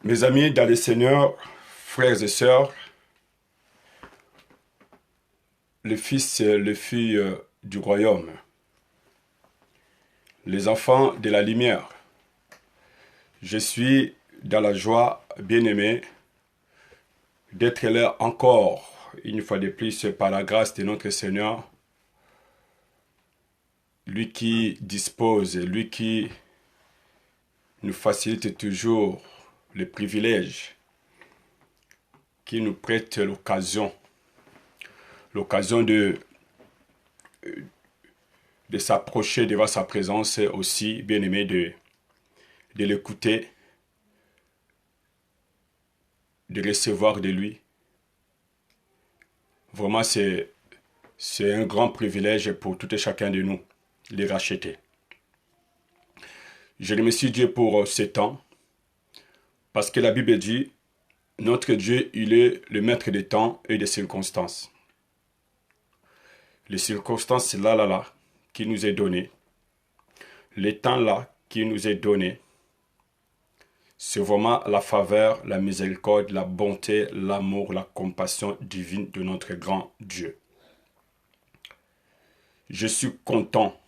Mes amis dans le Seigneur, frères et sœurs, le Fils et les filles du royaume, les enfants de la lumière, je suis dans la joie, bien-aimé, d'être là encore, une fois de plus, par la grâce de notre Seigneur, lui qui dispose, lui qui nous facilite toujours le privilège, qui nous prête l'occasion de s'approcher devant sa présence aussi, bien-aimé, de l'écouter, de recevoir de lui. Vraiment, c'est un grand privilège pour tout et chacun de nous, les racheter. Je remercie Dieu pour ce temps, parce que la Bible dit, notre Dieu, il est le maître des temps et des circonstances. Les circonstances, c'est là, qui nous est donné. Les temps là, qui nous est donné. C'est vraiment la faveur, la miséricorde, la bonté, l'amour, la compassion divine de notre grand Dieu. Je suis content,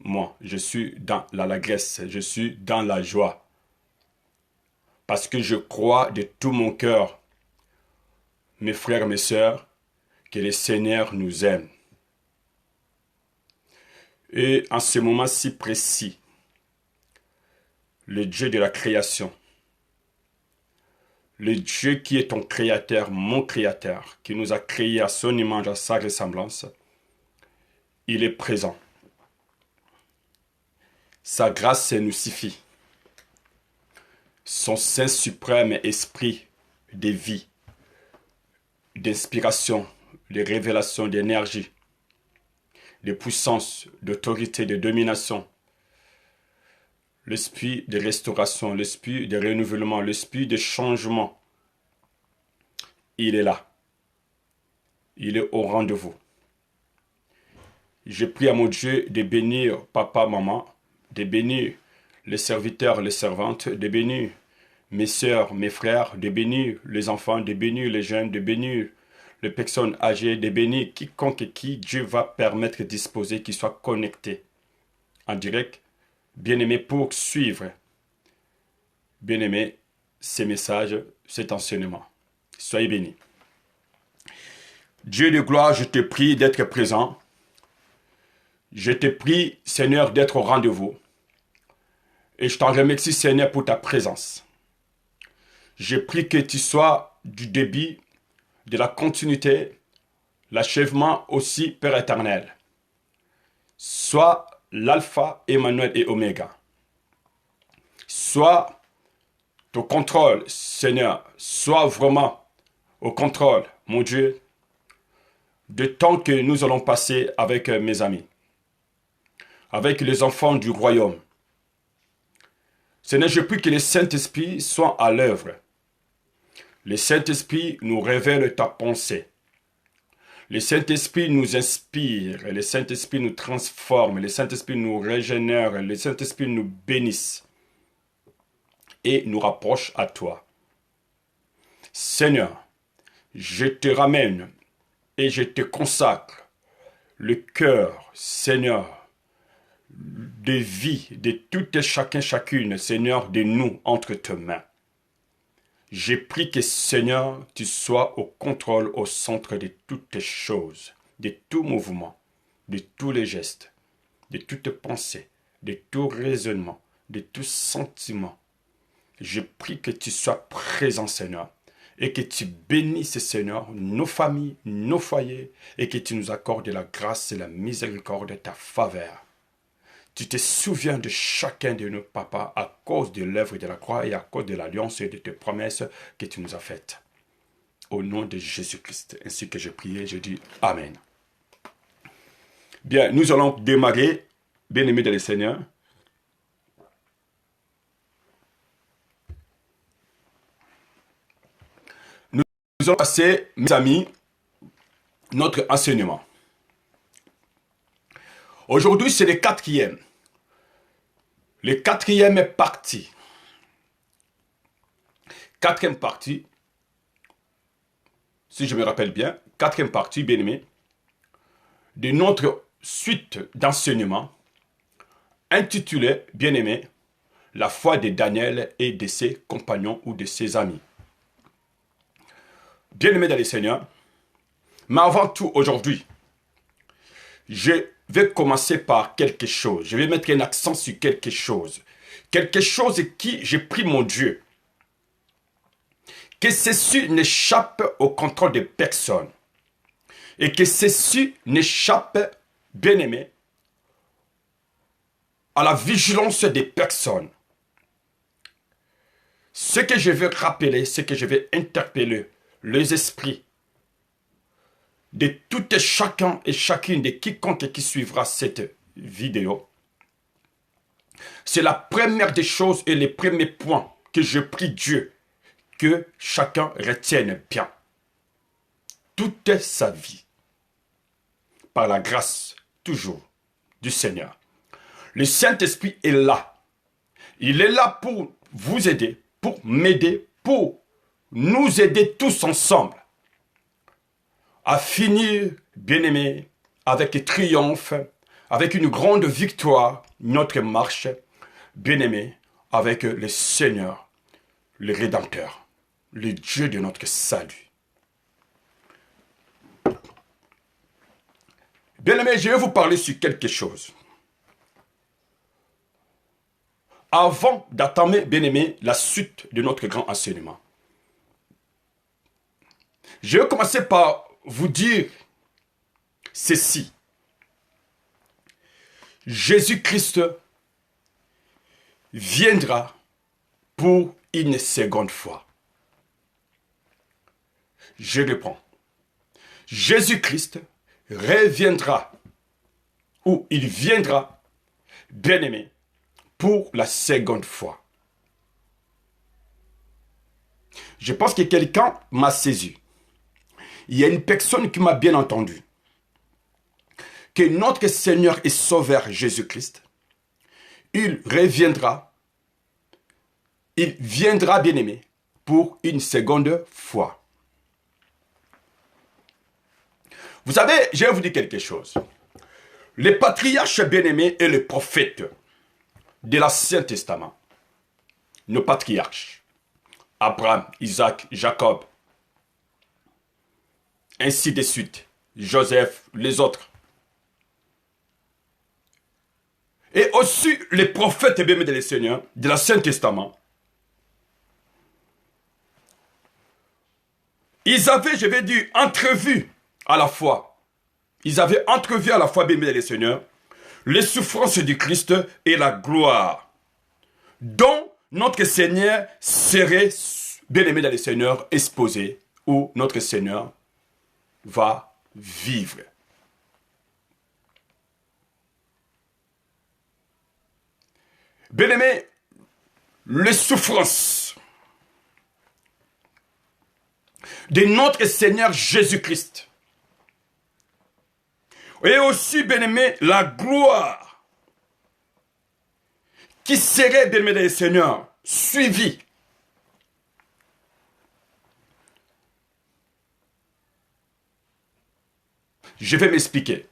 moi, je suis dans l'allégresse, je suis dans la joie. Parce que je crois de tout mon cœur, mes frères, mes sœurs, que le Seigneur nous aime. Et en ce moment si précis, le Dieu de la création, le Dieu qui est ton créateur, mon créateur, qui nous a créés à son image, à sa ressemblance, il est présent. Sa grâce nous suffit. Son Saint suprême esprit de vie, d'inspiration, de révélation, d'énergie, de puissance, d'autorité, de domination, l'esprit de restauration, l'esprit de renouvellement, l'esprit de changement, il est là. Il est au rendez-vous. Je prie à mon Dieu de bénir papa, maman, de bénir les serviteurs, les servantes, de bénir mes sœurs, mes frères, de bénir les enfants, de bénir les jeunes, de bénir les personnes âgées, de bénir quiconque qui Dieu va permettre de disposer, qui soit connecté en direct, bien-aimé, pour suivre, bien-aimé, ces messages, cet enseignement. Soyez bénis. Dieu de gloire, je te prie d'être présent. Je te prie, Seigneur, d'être au rendez-vous. Et je t'en remercie, Seigneur, pour ta présence. Je prie que tu sois du début, de la continuité, l'achèvement aussi, Père éternel. Sois l'alpha, Emmanuel et Oméga. Sois au contrôle, Seigneur. Sois vraiment au contrôle, mon Dieu, de temps que nous allons passer avec mes amis, avec les enfants du royaume. Seigneur, je prie que le Saint-Esprit soit à l'œuvre. Le Saint-Esprit nous révèle ta pensée. Le Saint-Esprit nous inspire, le Saint-Esprit nous transforme, le Saint-Esprit nous régénère, le Saint-Esprit nous bénisse et nous rapproche à toi. Seigneur, je te ramène et je te consacre le cœur, Seigneur, de vie de tout et chacun, chacune, Seigneur, de nous entre tes mains. J'ai pris que, Seigneur, tu sois au contrôle, au centre de toutes les choses, de tout mouvement, de tous les gestes, de toutes pensées, de tout raisonnement, de tout sentiment. Je prie que tu sois présent, Seigneur, et que tu bénisses, Seigneur, nos familles, nos foyers, et que tu nous accordes la grâce et la miséricorde de ta faveur. Tu te souviens de chacun de nos papas à cause de l'œuvre de la croix et à cause de l'alliance et de tes promesses que tu nous as faites. Au nom de Jésus-Christ, ainsi que je priais, je dis Amen. Bien, nous allons démarrer, bien-aimés dans le Seigneur. Nous allons passer, mes amis, notre enseignement. Aujourd'hui, c'est le quatrième. Le quatrième partie. quatrième partie, si je me rappelle bien, quatrième partie, bien-aimé, de notre suite d'enseignements intitulée, bien-aimé, la foi de Daniel et de ses compagnons ou de ses amis. Bien-aimé dans les Seigneurs, mais avant tout aujourd'hui, je vais commencer par quelque chose. Je vais mettre un accent sur quelque chose. Quelque chose qui, j'ai pris mon Dieu, que ceci n'échappe au contrôle de personne. Et que ceci n'échappe, bien-aimé, à la vigilance des personnes. Ce que je veux rappeler, ce que je vais interpeller les esprits de tout et chacun et chacune de quiconque qui suivra cette vidéo, c'est la première des choses et les premiers points que je prie Dieu que chacun retienne bien. Toute sa vie, par la grâce toujours du Seigneur. Le Saint-Esprit est là. Il est là pour vous aider, pour m'aider, pour nous aider tous ensemble à finir, bien-aimés, avec triomphe, avec une grande victoire, notre marche, bien-aimés, avec le Seigneur, le Rédempteur, le Dieu de notre salut. Bien-aimés, je vais vous parler sur quelque chose. Avant d'attamer, bien-aimés, la suite de notre grand enseignement, je vais commencer par vous dire ceci. Jésus-Christ viendra pour une seconde fois. Je reprends. Jésus-Christ reviendra, ou il viendra, bien-aimé, pour la seconde fois. Je pense que quelqu'un m'a saisi. Il y a une personne qui m'a bien entendu. Que notre Seigneur et Sauveur Jésus-Christ, il reviendra, il viendra, bien-aimé, pour une seconde fois. Vous savez, je vais vous dire quelque chose. Les patriarches bien-aimés et les prophètes de l'Ancien Testament, nos patriarches, Abraham, Isaac, Jacob, ainsi de suite, Joseph, les autres. Et aussi les prophètes bien-aimés de Seigneur, de l'Ancien Testament, ils avaient, je vais dire, entrevu à la fois. Ils avaient entrevu à la fois, bien-aimés de Seigneur, les souffrances du Christ et la gloire dont notre Seigneur serait, bien-aimé dans le Seigneur, exposé, où notre Seigneur va vivre. Bien-aimé, les souffrances de notre Seigneur Jésus-Christ et aussi, bien-aimé, la gloire qui serait, bien-aimé dans le Seigneur, suivie. Je vais m'expliquer.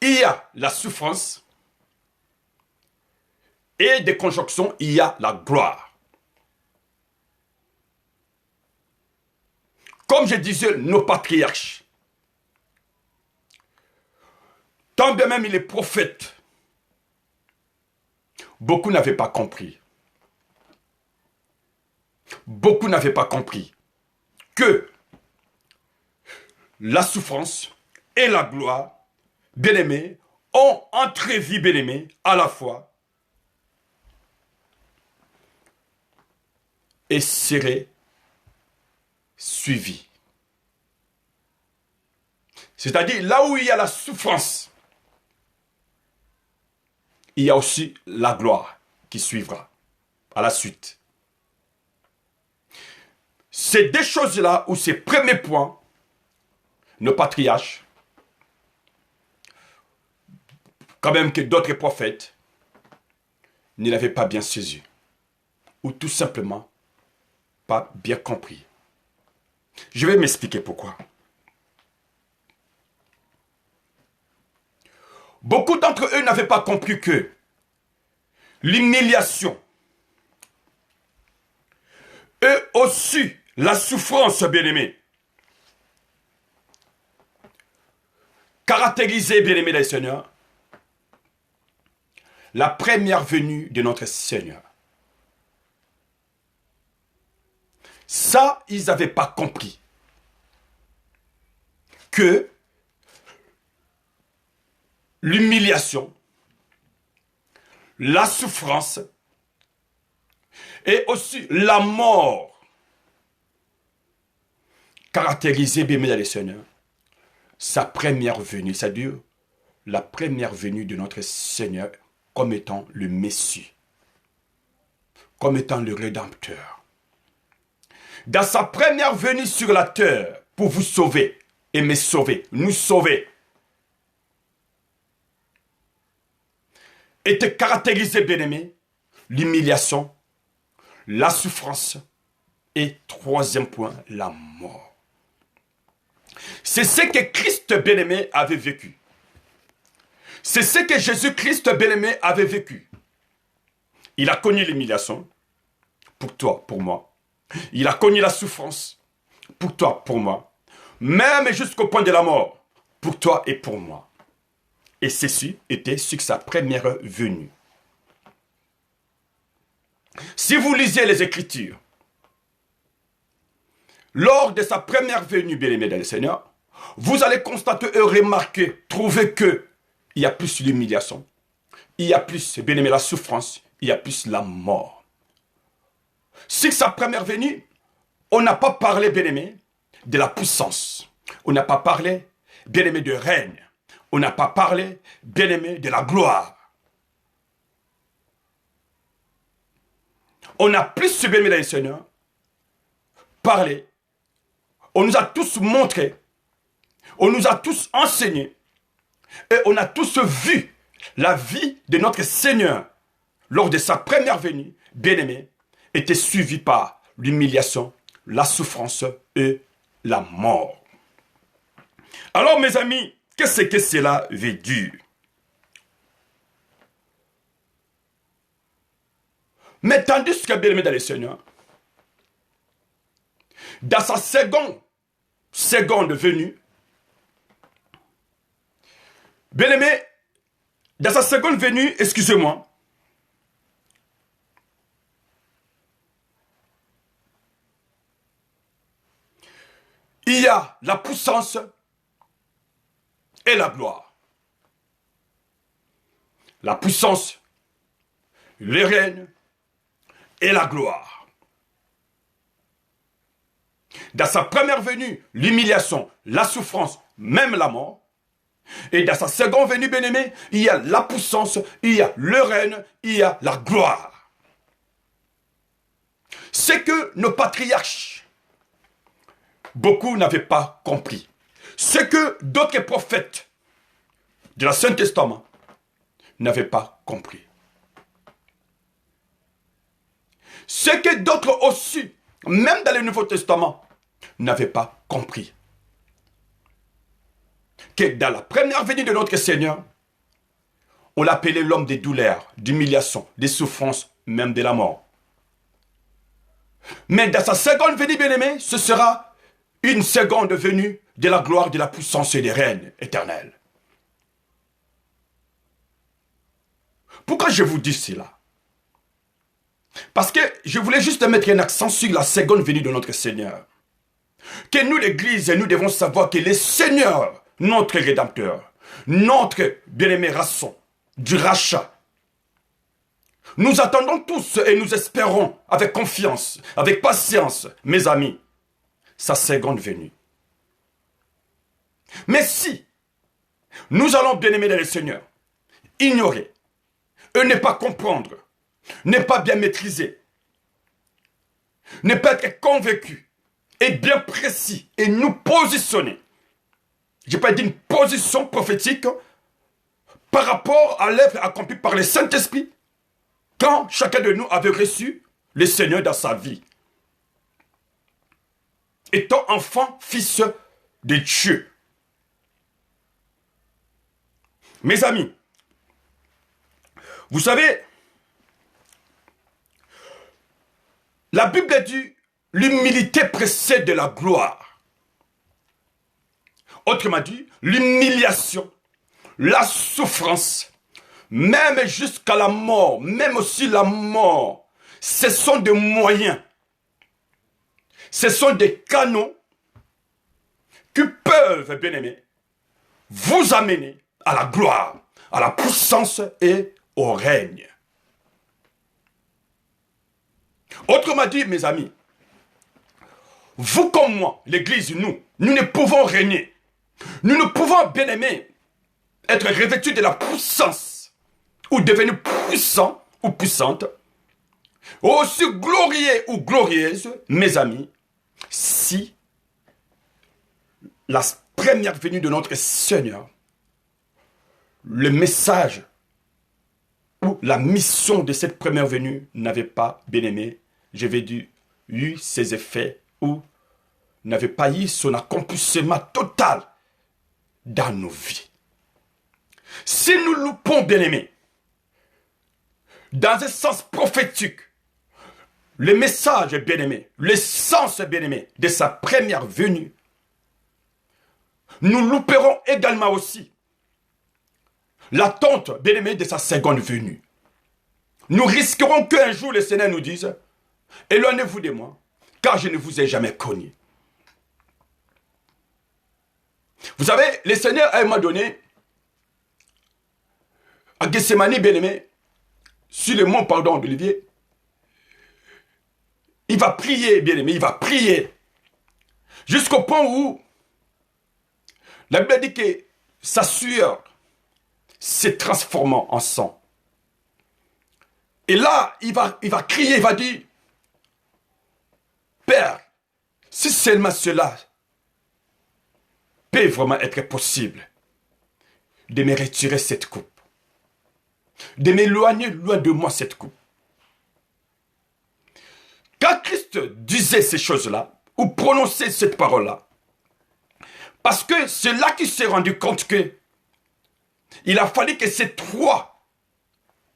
Il y a la souffrance et des conjonctions, il y a la gloire. Comme je disais, nos patriarches, tant bien même les prophètes, beaucoup n'avaient pas compris. Beaucoup n'avaient pas compris que la souffrance et la gloire, bien-aimés, ont entrevu, bien-aimés, à la fois et seraient suivis. C'est-à-dire, là où il y a la souffrance, il y a aussi la gloire qui suivra à la suite. Ces deux choses-là, ou ces premiers points, nos patriarches, quand même que d'autres prophètes, ne l'avaient pas bien saisi. ou tout simplement pas bien compris. Je vais m'expliquer pourquoi. Beaucoup d'entre eux n'avaient pas compris que l'humiliation, eux aussi, la souffrance, bien-aimés, caractérisait, bien-aimés des Seigneurs, la première venue de notre Seigneur. Ça, ils n'avaient pas compris que l'humiliation, la souffrance et aussi la mort caractérisait, bien aimés les Seigneurs, sa première venue, c'est-à-dire la première venue de notre Seigneur comme étant le Messie, comme étant le Rédempteur. Dans sa première venue sur la terre pour vous sauver et me sauver, nous sauver, était caractérisé, bien-aimé, l'humiliation, la souffrance et troisième point, la mort. C'est ce que Christ, bien-aimé, avait vécu. C'est ce que Jésus-Christ, bien-aimé, avait vécu. Il a connu l'humiliation, pour toi, pour moi. Il a connu la souffrance, pour toi, pour moi. Même jusqu'au point de la mort, pour toi et pour moi. Et ceci était sur sa première venue. Si vous lisez les Écritures, lors de sa première venue, bien-aimé dans le Seigneur, vous allez constater et remarquer, trouver que il y a plus l'humiliation, il y a plus, bien-aimé, la souffrance, il y a plus la mort. Sur sa première venue, on n'a pas parlé, bien-aimé, de la puissance. On n'a pas parlé, bien-aimé, de règne. On n'a pas parlé, bien-aimé, de la gloire. On a plus, bien-aimé, dans le Seigneur, parlé. On nous a tous montré, on nous a tous enseigné, et on a tous vu la vie de notre Seigneur lors de sa première venue, bien-aimé, était suivie par l'humiliation, la souffrance et la mort. Alors, mes amis, qu'est-ce que cela veut dire? Mais tandis que, bien-aimé dans le Seigneur, dans sa seconde venue, bien-aimé, dans sa seconde venue, excusez-moi, il y a la puissance et la gloire. La puissance, le règne et la gloire. Dans sa première venue, l'humiliation, la souffrance, même la mort. Et dans sa seconde venue, bien-aimé, il y a la puissance, il y a le règne, il y a la gloire. C'est que nos patriarches, beaucoup n'avaient pas compris. C'est que d'autres prophètes de l'Ancien Testament n'avaient pas compris. C'est que d'autres aussi, même dans le Nouveau Testament, n'avaient pas compris. Que dans la première venue de notre Seigneur, on l'appelait l'homme des douleurs, d'humiliation, des souffrances, même de la mort. Mais dans sa seconde venue, bien-aimé, ce sera une seconde venue de la gloire, de la puissance et des règnes éternels. Pourquoi je vous dis cela? Parce que je voulais juste mettre un accent sur la seconde venue de notre Seigneur. Que nous, l'Église, nous devons savoir que le Seigneur, notre Rédempteur, notre bien-aimé rançon, du rachat, nous attendons tous et nous espérons avec confiance, avec patience, mes amis, sa seconde venue. Mais si nous allons, bien-aimés dans le Seigneur, ignorer et ne pas comprendre, ne pas bien maîtriser, ne pas être convaincu et bien précis et nous positionner, je peux dire une position prophétique par rapport à l'œuvre accomplie par le Saint-Esprit quand chacun de nous avait reçu le Seigneur dans sa vie. Étant enfant, fils de Dieu. Mes amis, vous savez, la Bible dit, l'humilité précède la gloire. Autrement dit, l'humiliation, la souffrance, même jusqu'à la mort, même aussi la mort, ce sont des moyens, ce sont des canaux qui peuvent, bien aimés, vous amener à la gloire, à la puissance et au règne. Autrement dit, mes amis, vous comme moi, l'Église, nous ne pouvons régner. Nous ne pouvons, bien aimés, être revêtus de la puissance ou devenir puissants ou puissantes, aussi glorieux ou glorieuses, mes amis, si la première venue de notre Seigneur, le message ou la mission de cette première venue n'avait pas, bien aimé, je vais dire, eu ses effets ou n'avait pas eu son accomplissement total dans nos vies. Si nous loupons, bien aimé, dans un sens prophétique, le message, bien aimé, le sens, bien aimé, de sa première venue, nous louperons également aussi l'attente, bien aimé, de sa seconde venue. Nous risquerons qu'un jour le Seigneur nous dise, éloignez-vous de moi, car je ne vous ai jamais connu. Vous savez, le Seigneur, à un moment donné, à Gethsémani, bien aimé, sur le mont, pardon, d'Olivier, il va prier, bien aimé, il va prier, jusqu'au point où la Bible dit que sa sueur se transformant en sang. Et là, il va crier, il va dire, Père, si seulement cela peut vraiment être possible, de me retirer cette coupe, de m'éloigner loin de moi cette coupe. Quand Christ disait ces choses-là, ou prononçait cette parole-là, parce que c'est là qu'il s'est rendu compte que il a fallu que ces trois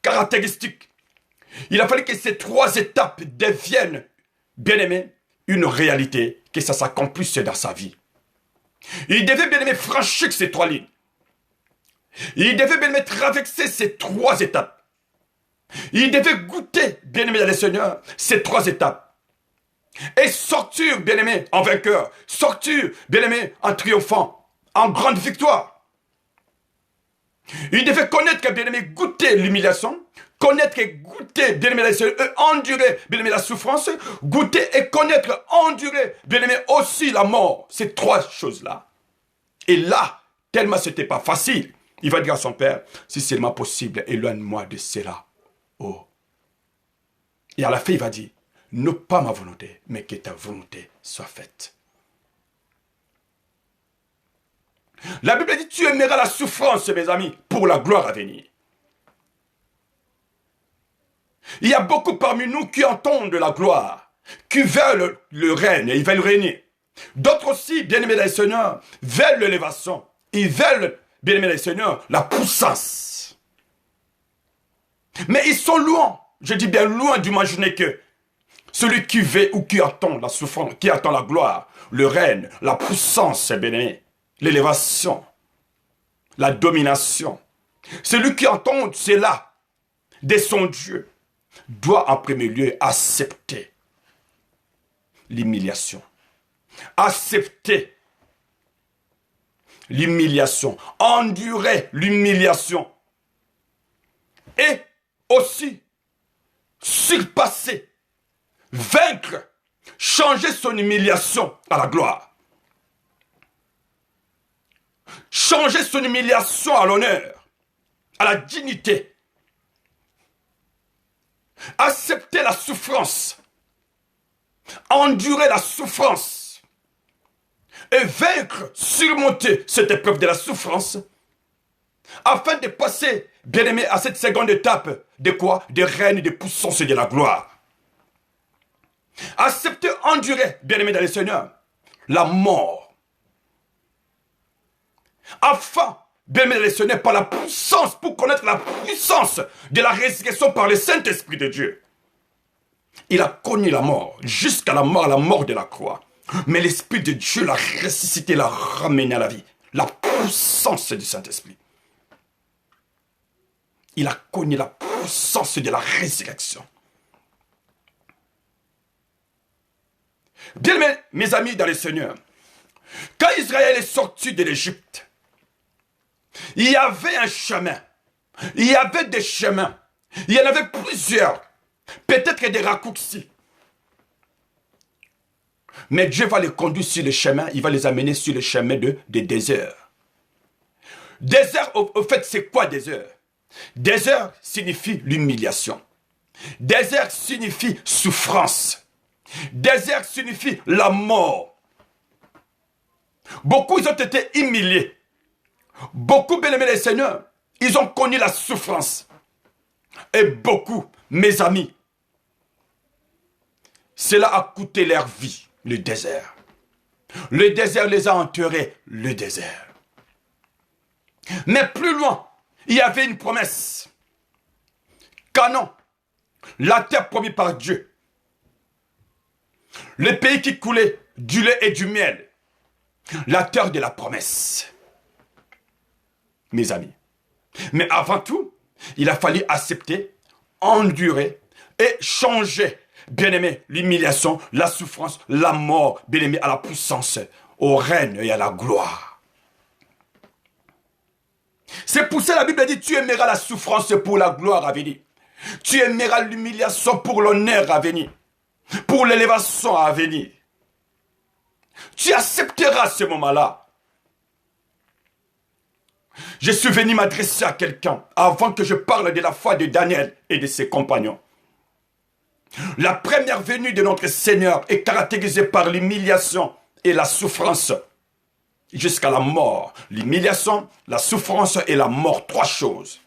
caractéristiques, il a fallu que ces trois étapes deviennent, bien aimé, une réalité, que ça s'accomplisse dans sa vie. Il devait, bien aimé, franchir ces trois lignes. Il devait, bien aimé, traverser ces trois étapes. Il devait goûter, bien aimé, dans le Seigneur, ces trois étapes. Et sortir, bien aimé, en vainqueur. Sortir, bien aimé, en triomphant, en grande victoire. Il devait connaître, bien aimé, goûter l'humiliation, connaître et goûter, bien aimé, endurer, bien aimé, la souffrance, goûter et connaître, endurer, bien aimé, aussi la mort. Ces trois choses-là. Et là, tellement c'était pas facile, il va dire à son père, si c'est seulement possible, éloigne-moi de cela. Oh. Et à la fin, il va dire, non pas ma volonté, mais que ta volonté soit faite. La Bible dit, tu aimeras la souffrance, mes amis, pour la gloire à venir. Il y a beaucoup parmi nous qui entendent la gloire, qui veulent le règne, ils veulent régner. D'autres aussi, bien-aimés dans le Seigneur, veulent l'élévation. Ils veulent, bien-aimés dans le Seigneur, la puissance. Mais ils sont loin, je dis bien loin d'imaginer que celui qui veut ou qui attend la souffrance, qui attend la gloire, le règne, la puissance, bien-aimé, l'élévation, la domination. Celui qui entend cela de son Dieu doit en premier lieu accepter l'humiliation. Accepter l'humiliation. Endurer l'humiliation. Et aussi surpasser, vaincre, changer son humiliation à la gloire. Changer son humiliation à l'honneur, à la dignité. Accepter la souffrance. Endurer la souffrance. Et vaincre, surmonter cette épreuve de la souffrance. Afin de passer, bien aimé, à cette seconde étape de quoi? De règne, de puissance et de la gloire. Accepter, endurer, bien-aimé dans le Seigneur, la mort. Afin, bien-aimé dans le Seigneur, par la puissance, pour connaître la puissance de la résurrection par le Saint-Esprit de Dieu. Il a connu la mort, jusqu'à la mort de la croix. Mais l'Esprit de Dieu l'a ressuscité, l'a ramené à la vie. La puissance du Saint-Esprit. Il a connu la puissance de la résurrection. Bien, mes amis dans le Seigneur, quand Israël est sorti de l'Égypte, il y avait un chemin. Il y avait des chemins. Il y en avait plusieurs. Peut-être des raccourcis. Mais Dieu va les conduire sur le chemin. Il va les amener sur le chemin des déserts. Désert, au fait, c'est quoi désert? Désert signifie l'humiliation. Désert signifie souffrance. Désert signifie la mort. Beaucoup, ils ont été humiliés. Beaucoup, bien-aimés les seigneurs, ils ont connu la souffrance. Et beaucoup, mes amis, cela a coûté leur vie, le désert. Le désert les a enterrés, le désert. Mais plus loin, il y avait une promesse. Canaan, la terre promise par Dieu. Le pays qui coulait du lait et du miel. La terre de la promesse. Mes amis. Mais avant tout, il a fallu accepter, endurer et changer, bien-aimé, l'humiliation, la souffrance, la mort, bien-aimé, à la puissance, au règne et à la gloire. C'est pour ça que la Bible dit, tu aimeras la souffrance pour la gloire à venir. Tu aimeras l'humiliation pour l'honneur à venir. Pour l'élévation à venir. Tu accepteras ce moment-là. Je suis venu m'adresser à quelqu'un avant que je parle de la foi de Daniel et de ses compagnons. La première venue de notre Seigneur est caractérisée par l'humiliation et la souffrance jusqu'à la mort. L'humiliation, la souffrance et la mort, trois choses.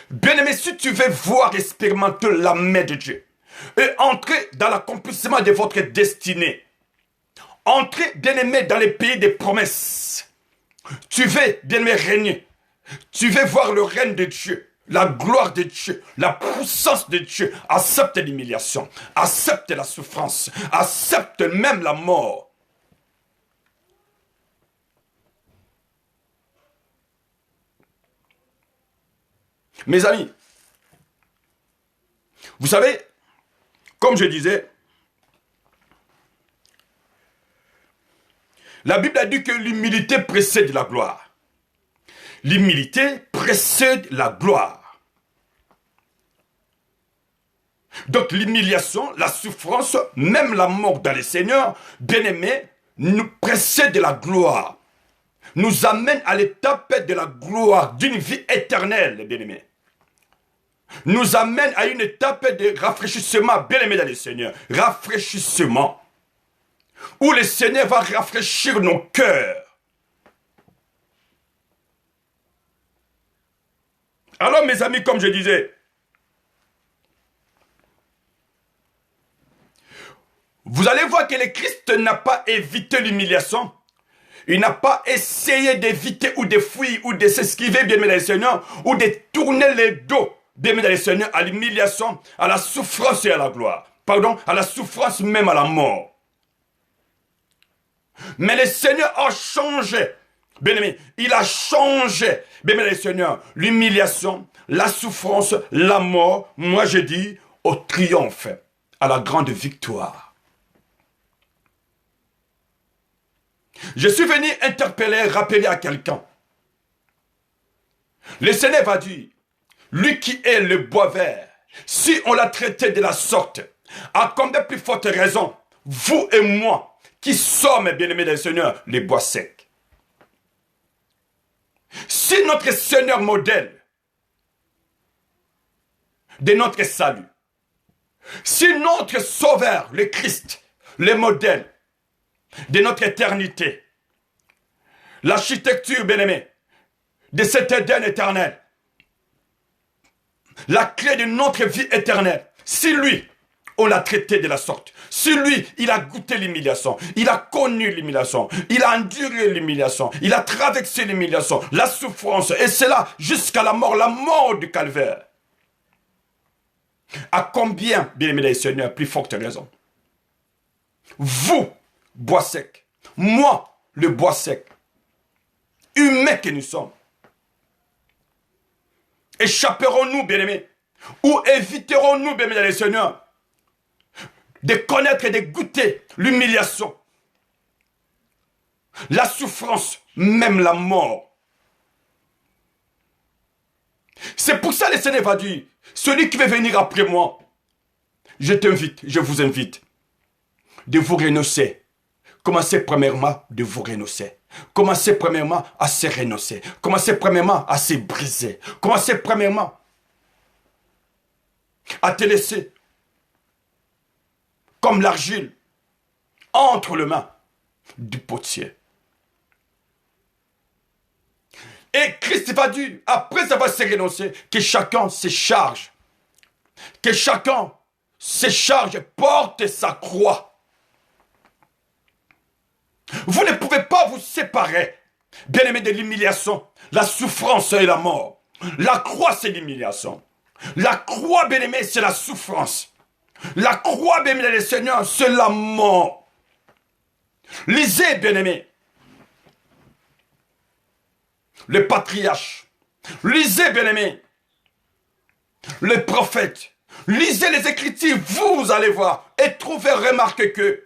Bien-aimé, si tu veux voir expérimenter la main de Dieu et entrer dans l'accomplissement de votre destinée, entrer, bien-aimé, dans les pays des promesses, tu veux, bien-aimé, régner, tu veux voir le règne de Dieu, la gloire de Dieu, la puissance de Dieu, accepte l'humiliation, accepte la souffrance, accepte même la mort. Mes amis, vous savez, comme je disais, la Bible a dit que l'humilité précède la gloire. L'humilité précède la gloire. Donc l'humiliation, la souffrance, même la mort dans le Seigneur, bien-aimés, nous précède la gloire. Nous amène à l'étape de la gloire, d'une vie éternelle, bien-aimés. Nous amène à une étape de rafraîchissement, bien-aimés dans le Seigneur. Rafraîchissement. Où le Seigneur va rafraîchir nos cœurs. Alors mes amis, comme je disais, vous allez voir que le Christ n'a pas évité l'humiliation. Il n'a pas essayé d'éviter ou de fuir ou de s'esquiver, bien-aimés dans le Seigneur, ou de tourner le dos, bien-aimés dans le Seigneur, à l'humiliation, à la souffrance et à la gloire. Pardon, à la souffrance, même à la mort. Mais le Seigneur a changé, bien-aimé, il a changé, bien-aimé le Seigneur, l'humiliation, la souffrance, la mort, moi je dis, au triomphe, à la grande victoire. Je suis venu interpeller, rappeler à quelqu'un. Le Seigneur va dire, lui qui est le bois vert, si on l'a traité de la sorte, à combien plus forte raison, vous et moi, qui sommes, bien-aimés des Seigneurs, les bois secs. Si notre Seigneur modèle de notre salut, si notre Sauveur, le Christ, le modèle de notre éternité, l'architecture, bien-aimés, de cet Éden éternel, la clé de notre vie éternelle, si lui, on l'a traité de la sorte. Sur lui, il a goûté l'humiliation. Il a connu l'humiliation. Il a enduré l'humiliation. Il a traversé l'humiliation, la souffrance. Et c'est là jusqu'à la mort du calvaire. À combien, bien-aimés des seigneurs, plus forte raison. Vous, bois sec. Moi, le bois sec. Humains que nous sommes. Échapperons-nous, bien-aimés, ou éviterons-nous, bien-aimés les seigneurs, de connaître et de goûter l'humiliation, la souffrance, même la mort. C'est pour ça que le Seigneur va dire, celui qui veut venir après moi, je t'invite, je vous invite, de vous renoncer. Commencez premièrement de vous renoncer. Commencez premièrement à se renoncer. Commencez premièrement à se briser. Commencez premièrement à te laisser comme l'argile entre les mains du potier. Et Christ va dire, après avoir se renoncé, que chacun se charge. Que chacun se charge, porte sa croix. Vous ne pouvez pas vous séparer, bien-aimés, de l'humiliation, la souffrance et la mort. La croix, c'est l'humiliation. La croix, bien-aimés, c'est la souffrance. La croix, bien-aimés, les seigneurs, c'est la mort. Lisez, bien-aimés, le patriarche. Lisez, bien-aimés, les prophètes. Lisez les Écritures, vous allez voir et trouvez, remarquez que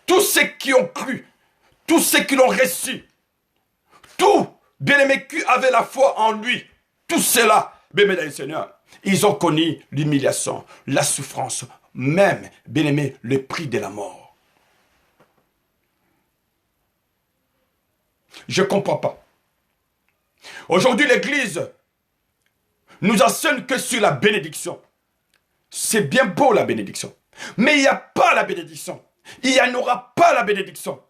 tous ceux qui ont cru, tous ceux qui l'ont reçu, tous, bien-aimés, qui avaient la foi en lui, tous ceux-là, bien-aimés les seigneurs, ils ont connu l'humiliation, la souffrance, même, bien-aimés, le prix de la mort. Je ne comprends pas. Aujourd'hui, l'Église nous enseigne que sur la bénédiction. C'est bien beau la bénédiction. Mais il n'y a pas la bénédiction. Il n'y en aura pas la bénédiction.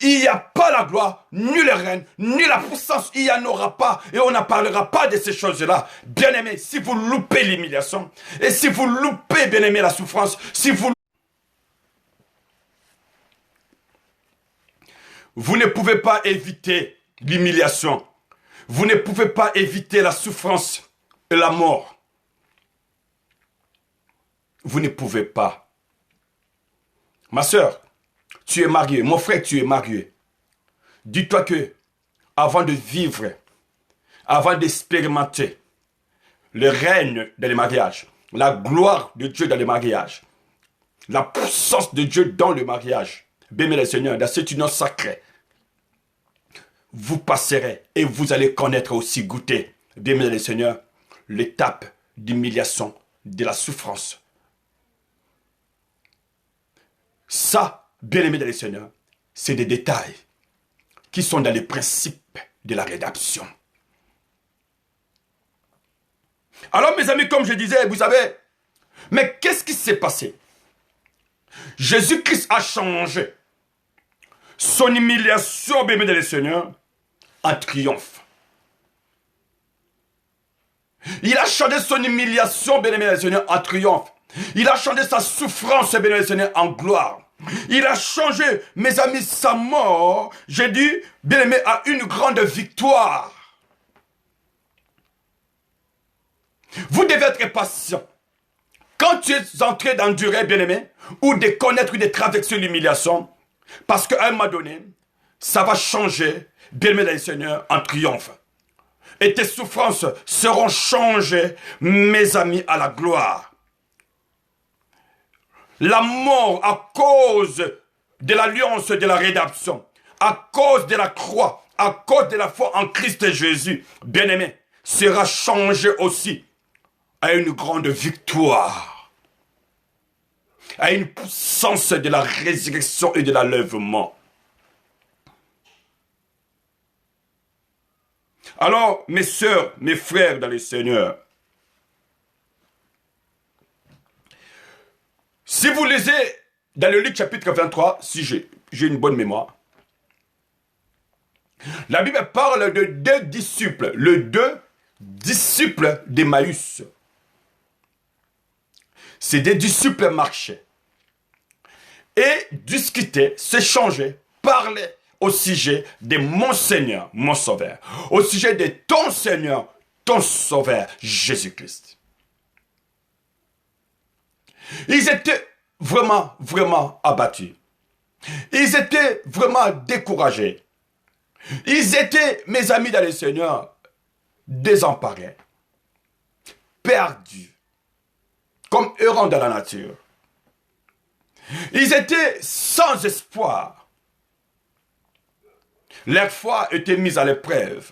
Il n'y a pas la gloire, ni le règne, ni la puissance. Il n'y en aura pas. Et on ne parlera pas de ces choses-là. Bien-aimés, si vous loupez l'humiliation, et si vous loupez, bien-aimés, la souffrance, si vous ne pouvez pas éviter l'humiliation. Vous ne pouvez pas éviter la souffrance et la mort. Vous ne pouvez pas. Ma soeur, tu es marié. Mon frère, tu es marié. Dis-toi que, avant de vivre, avant d'expérimenter le règne dans le mariage, la gloire de Dieu dans le mariage, la puissance de Dieu dans le mariage, bien-aimés les seigneurs, dans cette union sacrée, vous passerez et vous allez connaître aussi, goûter, bien-aimés les seigneurs, l'étape d'humiliation, de la souffrance. Ça, bien-aimés les seigneurs, c'est des détails qui sont dans les principes de la rédemption. Alors, mes amis, comme je disais, vous savez, mais qu'est-ce qui s'est passé? Jésus-Christ a changé son humiliation, bien-aimés les seigneurs, en triomphe. Il a changé son humiliation, bien-aimés les seigneurs, en triomphe. Il a changé sa souffrance, bien-aimés les seigneurs, en gloire. Il a changé, mes amis, sa mort, j'ai dit, bien-aimé, à une grande victoire. Vous devez être patient. Quand tu es en train d'endurer, bien-aimé, ou de connaître ou de traverser l'humiliation, parce qu'à un moment donné, ça va changer, bien-aimé les seigneurs, en triomphe. Et tes souffrances seront changées, mes amis, à la gloire. La mort, à cause de l'alliance de la rédemption, à cause de la croix, à cause de la foi en Christ Jésus, bien-aimé, sera changée aussi à une grande victoire, à une puissance de la résurrection et de l'enlèvement. Alors, mes sœurs, mes frères dans le Seigneur, si vous lisez dans le Luc chapitre 23, si j'ai une bonne mémoire, la Bible parle de deux disciples, les deux disciples d'Emmaüs. Ces deux disciples marchaient et discutaient, s'échangeaient, parlaient au sujet de mon Seigneur, mon Sauveur, au sujet de ton Seigneur, ton Sauveur, Jésus-Christ. Ils étaient vraiment, vraiment abattus. Ils étaient vraiment découragés. Ils étaient, mes amis dans le Seigneur, désemparés, perdus, comme errants dans la nature. Ils étaient sans espoir. Leur foi était mise à l'épreuve.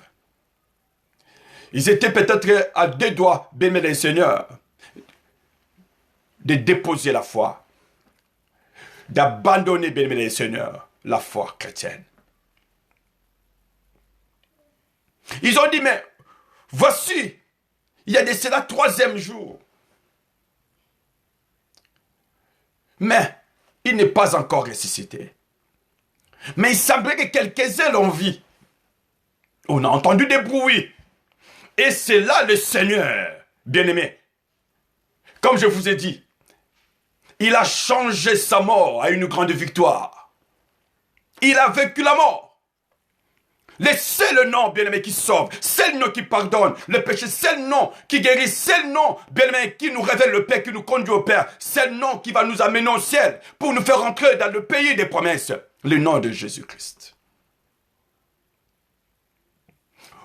Ils étaient peut-être à deux doigts, bénis le Seigneur, de déposer la foi, d'abandonner, bénis le Seigneur, la foi chrétienne. Ils ont dit, mais voici, il y a de cela 3e jour. Mais il n'est pas encore ressuscité. Mais il semblait que quelques-uns l'ont vu. On a entendu des bruits. Et c'est là le Seigneur, bien-aimé. Comme je vous ai dit, il a changé sa mort à une grande victoire. Il a vaincu la mort. C'est le nom, bien-aimé, qui sauve. C'est le nom qui pardonne le péché. C'est le nom qui guérit. C'est le nom, bien-aimé, qui nous révèle le Père, qui nous conduit au Père. C'est le nom qui va nous amener au ciel pour nous faire entrer dans le pays des promesses. Le nom de Jésus-Christ.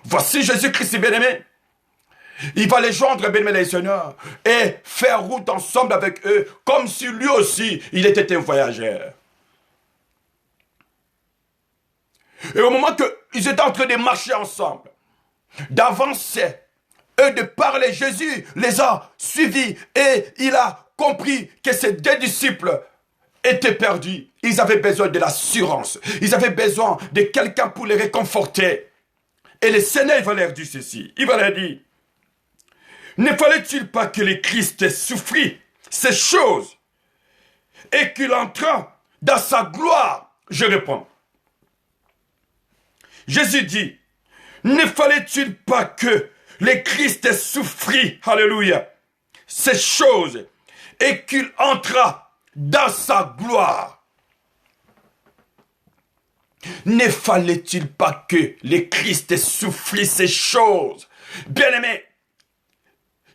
Voici Jésus-Christ, bien-aimé. Il va les joindre, bien-aimé, les seigneurs, et faire route ensemble avec eux, comme si lui aussi, il était un voyageur. Et au moment qu'ils étaient en train de marcher ensemble, d'avancer, et de parler, Jésus les a suivis et il a compris que ces deux disciples étaient perdus. Ils avaient besoin de l'assurance. Ils avaient besoin de quelqu'un pour les réconforter. Et le Seigneur va leur dire ceci. Il va leur dire, ne fallait-il pas que le Christ souffrit ces choses et qu'il entra dans sa gloire? Je réponds. Jésus dit, ne fallait-il pas que le Christ souffrit, alléluia, ces choses, et qu'il entra dans sa gloire? Ne fallait-il pas que le Christ souffrit ces choses? Bien-aimé,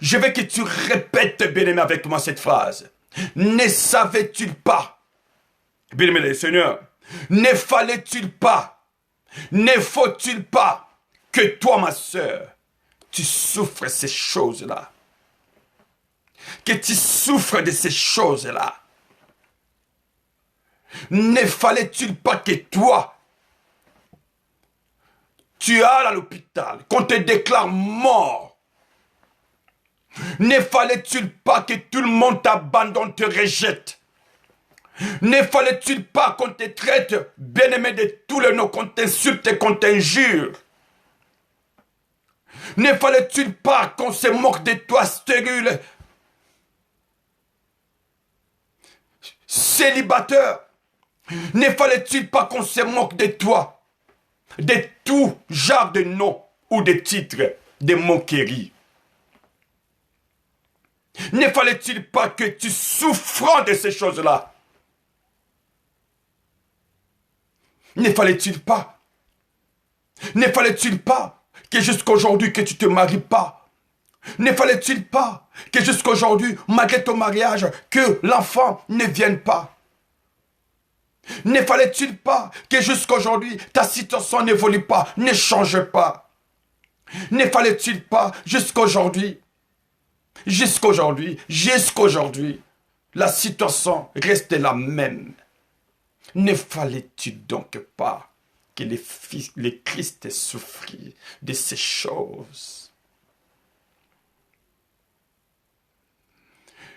je veux que tu répètes, bien-aimé, avec moi cette phrase. Ne savais-tu pas, bien-aimé le Seigneur, ne fallait-il pas, ne faut-il pas que toi, ma sœur, tu souffres ces choses-là? Que tu souffres de ces choses-là? Ne fallait-il pas que toi, tu ailles à l'hôpital, qu'on te déclare mort? Ne fallait-il pas que tout le monde t'abandonne, te rejette? Ne fallait-il pas qu'on te traite, bien-aimé, de tous les noms, qu'on t'insulte et qu'on t'injure? Ne fallait-il pas qu'on se moque de toi, stérile, célibataire? Ne fallait-il pas qu'on se moque de toi, de tout genre de noms ou de titres, de moqueries? Ne fallait-il pas que tu souffres de ces choses-là? Ne fallait-il pas? Ne fallait-il pas que jusqu'aujourd'hui que tu te maries pas? Ne fallait-il pas que jusqu'aujourd'hui, malgré ton mariage, que l'enfant ne vienne pas? Ne fallait-il pas que jusqu'aujourd'hui, ta situation n'évolue pas, ne change pas? Ne fallait-il pas jusqu'aujourd'hui, la situation reste la même? Ne fallait-il donc pas que le Christ souffrit de ces choses?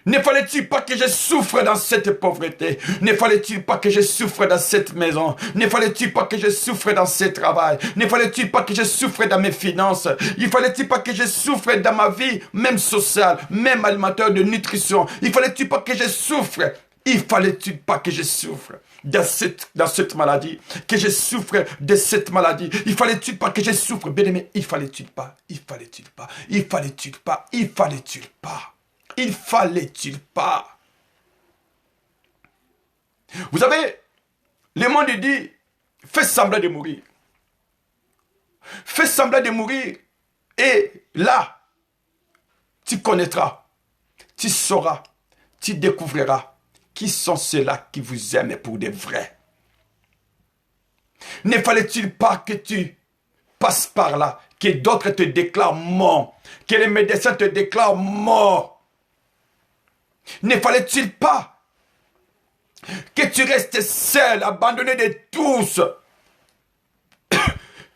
Ne fallait-il pas que je souffre dans cette pauvreté? Ne fallait-il pas que je souffre dans cette maison? Ne fallait-il pas que je souffre dans ce travail? Ne fallait-il pas que je souffre dans mes finances? Il fallait-il pas que je souffre dans ma vie, même sociale, même alimentaire, de nutrition? Il fallait-il pas que je souffre? Il fallait-il pas que je souffre dans cette maladie? Que je souffre de cette maladie? Il fallait-il pas que je souffre? Bien aimé, il fallait-il pas? Il fallait-il pas? Il fallait-il pas? Il fallait-il pas? Il fallait-il pas? Vous savez, le monde dit, fais semblant de mourir. Fais semblant de mourir et là, tu connaîtras, tu sauras, tu découvriras qui sont ceux-là qui vous aiment pour de vrai. Ne fallait-il pas que tu passes par là, que d'autres te déclarent mort, que les médecins te déclarent mort? Ne fallait-il pas que tu restes seul, abandonné de tous?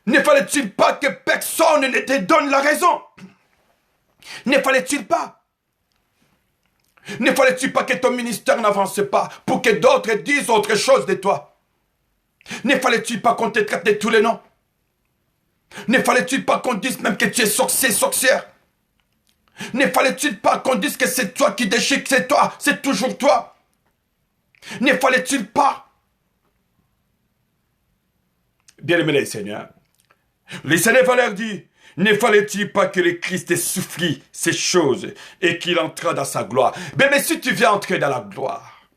Ne fallait-il pas que personne ne te donne la raison? Ne fallait-il pas? Ne fallait-il pas que ton ministère n'avance pas pour que d'autres disent autre chose de toi? Ne fallait-il pas qu'on te traite de tous les noms? Ne fallait-il pas qu'on dise même que tu es sorcier, sorcière? Ne fallait-il pas qu'on dise que c'est toi qui déchiques, c'est toi, c'est toujours toi? Ne fallait-il pas? Bien-aimés les Seigneurs, le Seigneur va leur dire, ne fallait-il pas que le Christ ait souffri ces choses et qu'il entra dans sa gloire? Mais si tu viens entrer dans la gloire,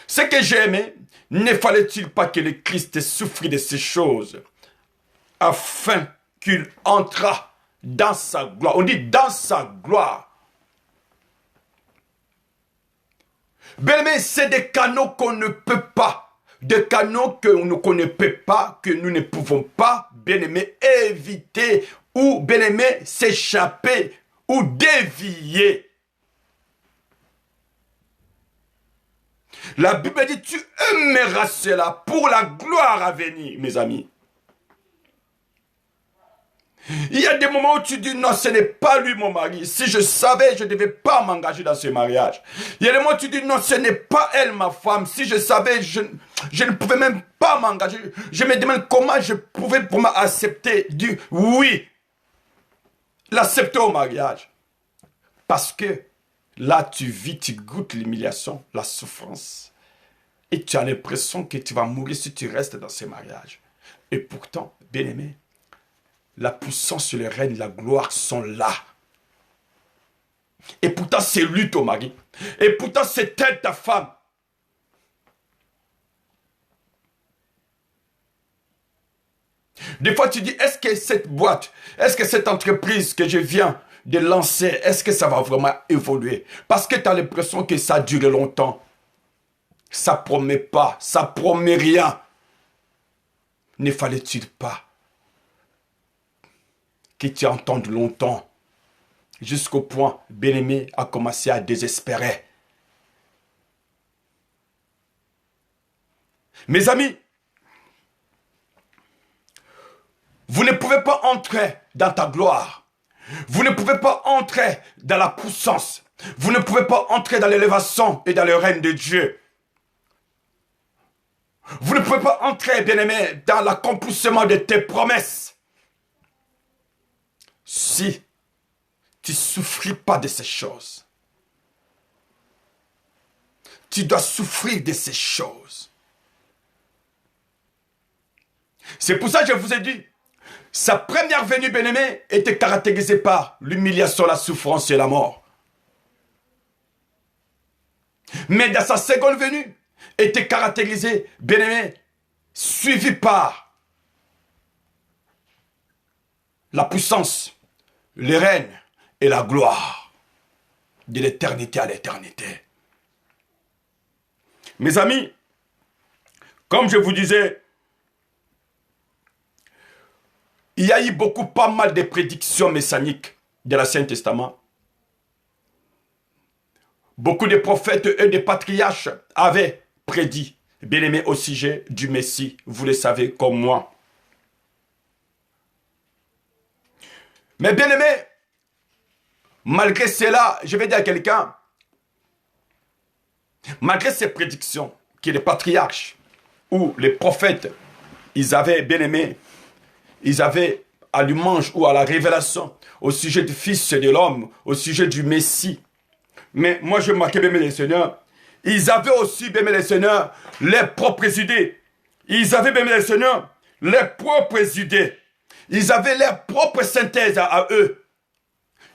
ce que j'ai aimé, ne fallait-il pas que le Christ ait souffri de ces choses afin qu'il entra dans sa gloire? On dit dans sa gloire. Bien-aimés, c'est des canaux qu'on ne peut pas, des canaux qu'on ne peut pas, que nous ne pouvons pas, bien-aimés, éviter ou, bien-aimés, s'échapper ou dévier. La Bible dit, tu aimeras cela pour la gloire à venir, mes amis. Il y a des moments où tu dis, non, ce n'est pas lui mon mari. Si je savais, je ne devais pas m'engager dans ce mariage. Il y a des moments où tu dis, non, ce n'est pas elle ma femme. Si je savais, je ne pouvais même pas m'engager. Je me demande comment je pouvais pour m'accepter, dire oui, l'accepter au mariage. Parce que là, tu vis, tu goûtes l'humiliation, la souffrance. Et tu as l'impression que tu vas mourir si tu restes dans ce mariage. Et pourtant, bien-aimé, la puissance, le règne, la gloire sont là. Et pourtant, c'est lui ton mari. Et pourtant, c'est elle ta femme. Des fois, tu dis, est-ce que cette boîte, est-ce que cette entreprise que je viens de lancer, est-ce que ça va vraiment évoluer? Parce que tu as l'impression que ça a duré longtemps. Ça promet pas, ça promet rien. Ne fallait-il pas que tu entendes longtemps, jusqu'au point, bien-aimé, a commencé à désespérer? Mes amis, vous ne pouvez pas entrer dans ta gloire. Vous ne pouvez pas entrer dans la puissance. Vous ne pouvez pas entrer dans l'élévation et dans le règne de Dieu. Vous ne pouvez pas entrer, bien-aimé, dans l'accomplissement de tes promesses si tu ne souffres pas de ces choses. Tu dois souffrir de ces choses. C'est pour ça que je vous ai dit, sa première venue, bien-aimé, était caractérisée par l'humiliation, la souffrance et la mort. Mais dans sa seconde venue, était caractérisée, bien-aimé, suivie par la puissance, le règne et la gloire de l'éternité à l'éternité. Mes amis, comme je vous disais, il y a eu pas mal de prédictions messianiques de l'Ancien Testament. Beaucoup de prophètes et de patriarches avaient prédit, bien-aimé, au sujet du Messie. Vous le savez comme moi. Mais bien-aimé, malgré cela, je vais dire à quelqu'un, malgré ces prédictions que les patriarches ou les prophètes, ils avaient, bien-aimé, ils avaient à l'image ou à la révélation au sujet du Fils de l'homme, au sujet du Messie. Mais moi, je marquais, bien-aimé les seigneurs, ils avaient aussi, bien-aimé les seigneurs, leurs propres idées. Ils avaient, bien-aimé les seigneurs, leurs propres idées. Ils avaient leur propre synthèse à eux.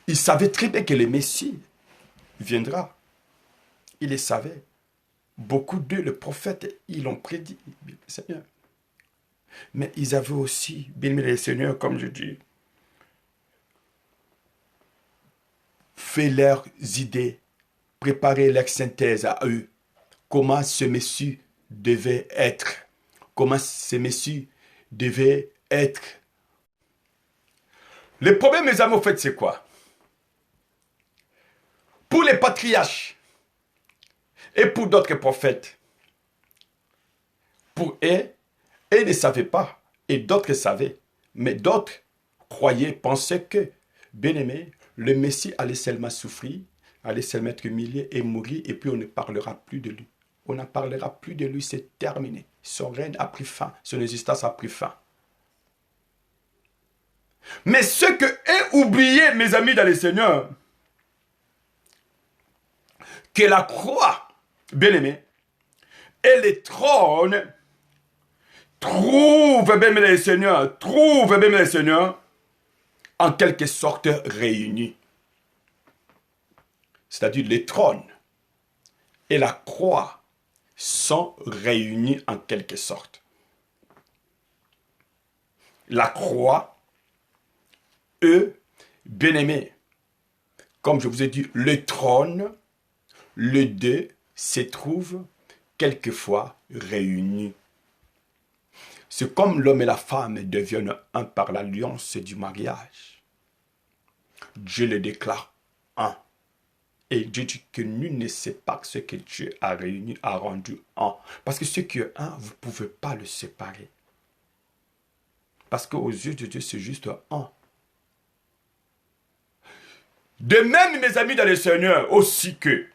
Ils savaient très bien que le Messie viendra. Il les savait. Beaucoup d'eux, le prophète, ils l'ont prédit, Seigneur. Mais ils avaient aussi, bien aimé le Seigneur, comme je dis, fait leurs idées, préparé leur synthèse à eux. Comment ce Messie devait être. Comment ce Messie devait être. Le problème, mes amis, au fait, c'est quoi? Pour les patriarches et pour d'autres prophètes, pour eux, ils ne savaient pas et d'autres savaient. Mais d'autres croyaient, pensaient que, bien aimé, le Messie allait seulement souffrir, allait seulement être humilié et mourir, et puis on ne parlera plus de lui. On n'en parlera plus de lui, c'est terminé. Son règne a pris fin, son existence a pris fin. Mais ce que est oublié, mes amis dans le Seigneur, que la croix, bien aimé, et les trônes trouvent, bien aimé le Seigneur, en quelque sorte réunis. C'est-à-dire les trônes et la croix sont réunis en quelque sorte. La croix, eux, bien-aimés, comme je vous ai dit, le trône, les deux se trouvent quelquefois réunis. C'est comme l'homme et la femme deviennent un par l'alliance du mariage. Dieu le déclare un. Et Dieu dit que nul ne sait pas ce que Dieu a réuni, a rendu un. Parce que ce qui est un, vous ne pouvez pas le séparer. Parce qu'aux yeux de Dieu, c'est juste un. De même, mes amis dans le Seigneur, aussi que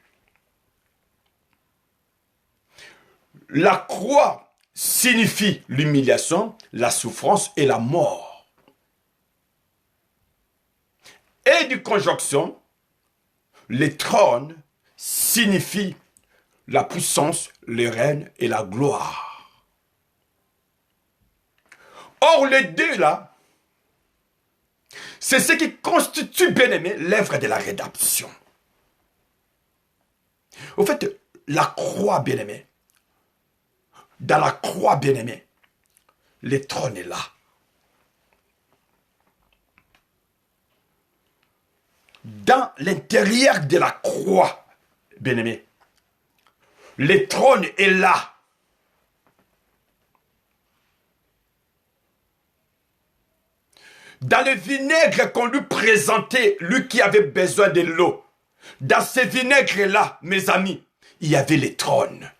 la croix signifie l'humiliation, la souffrance et la mort. Et du conjonction, les trônes signifient la puissance, le règne et la gloire. Or, les deux là, c'est ce qui constitue, bien aimé, l'œuvre de la rédemption. Au fait, la croix, bien aimé, dans la croix, bien aimé, le trône est là. Dans l'intérieur de la croix, bien aimé, le trône est là. Dans le vinaigre qu'on lui présentait, lui qui avait besoin de l'eau, dans ce vinaigre-là, mes amis, il y avait les trônes.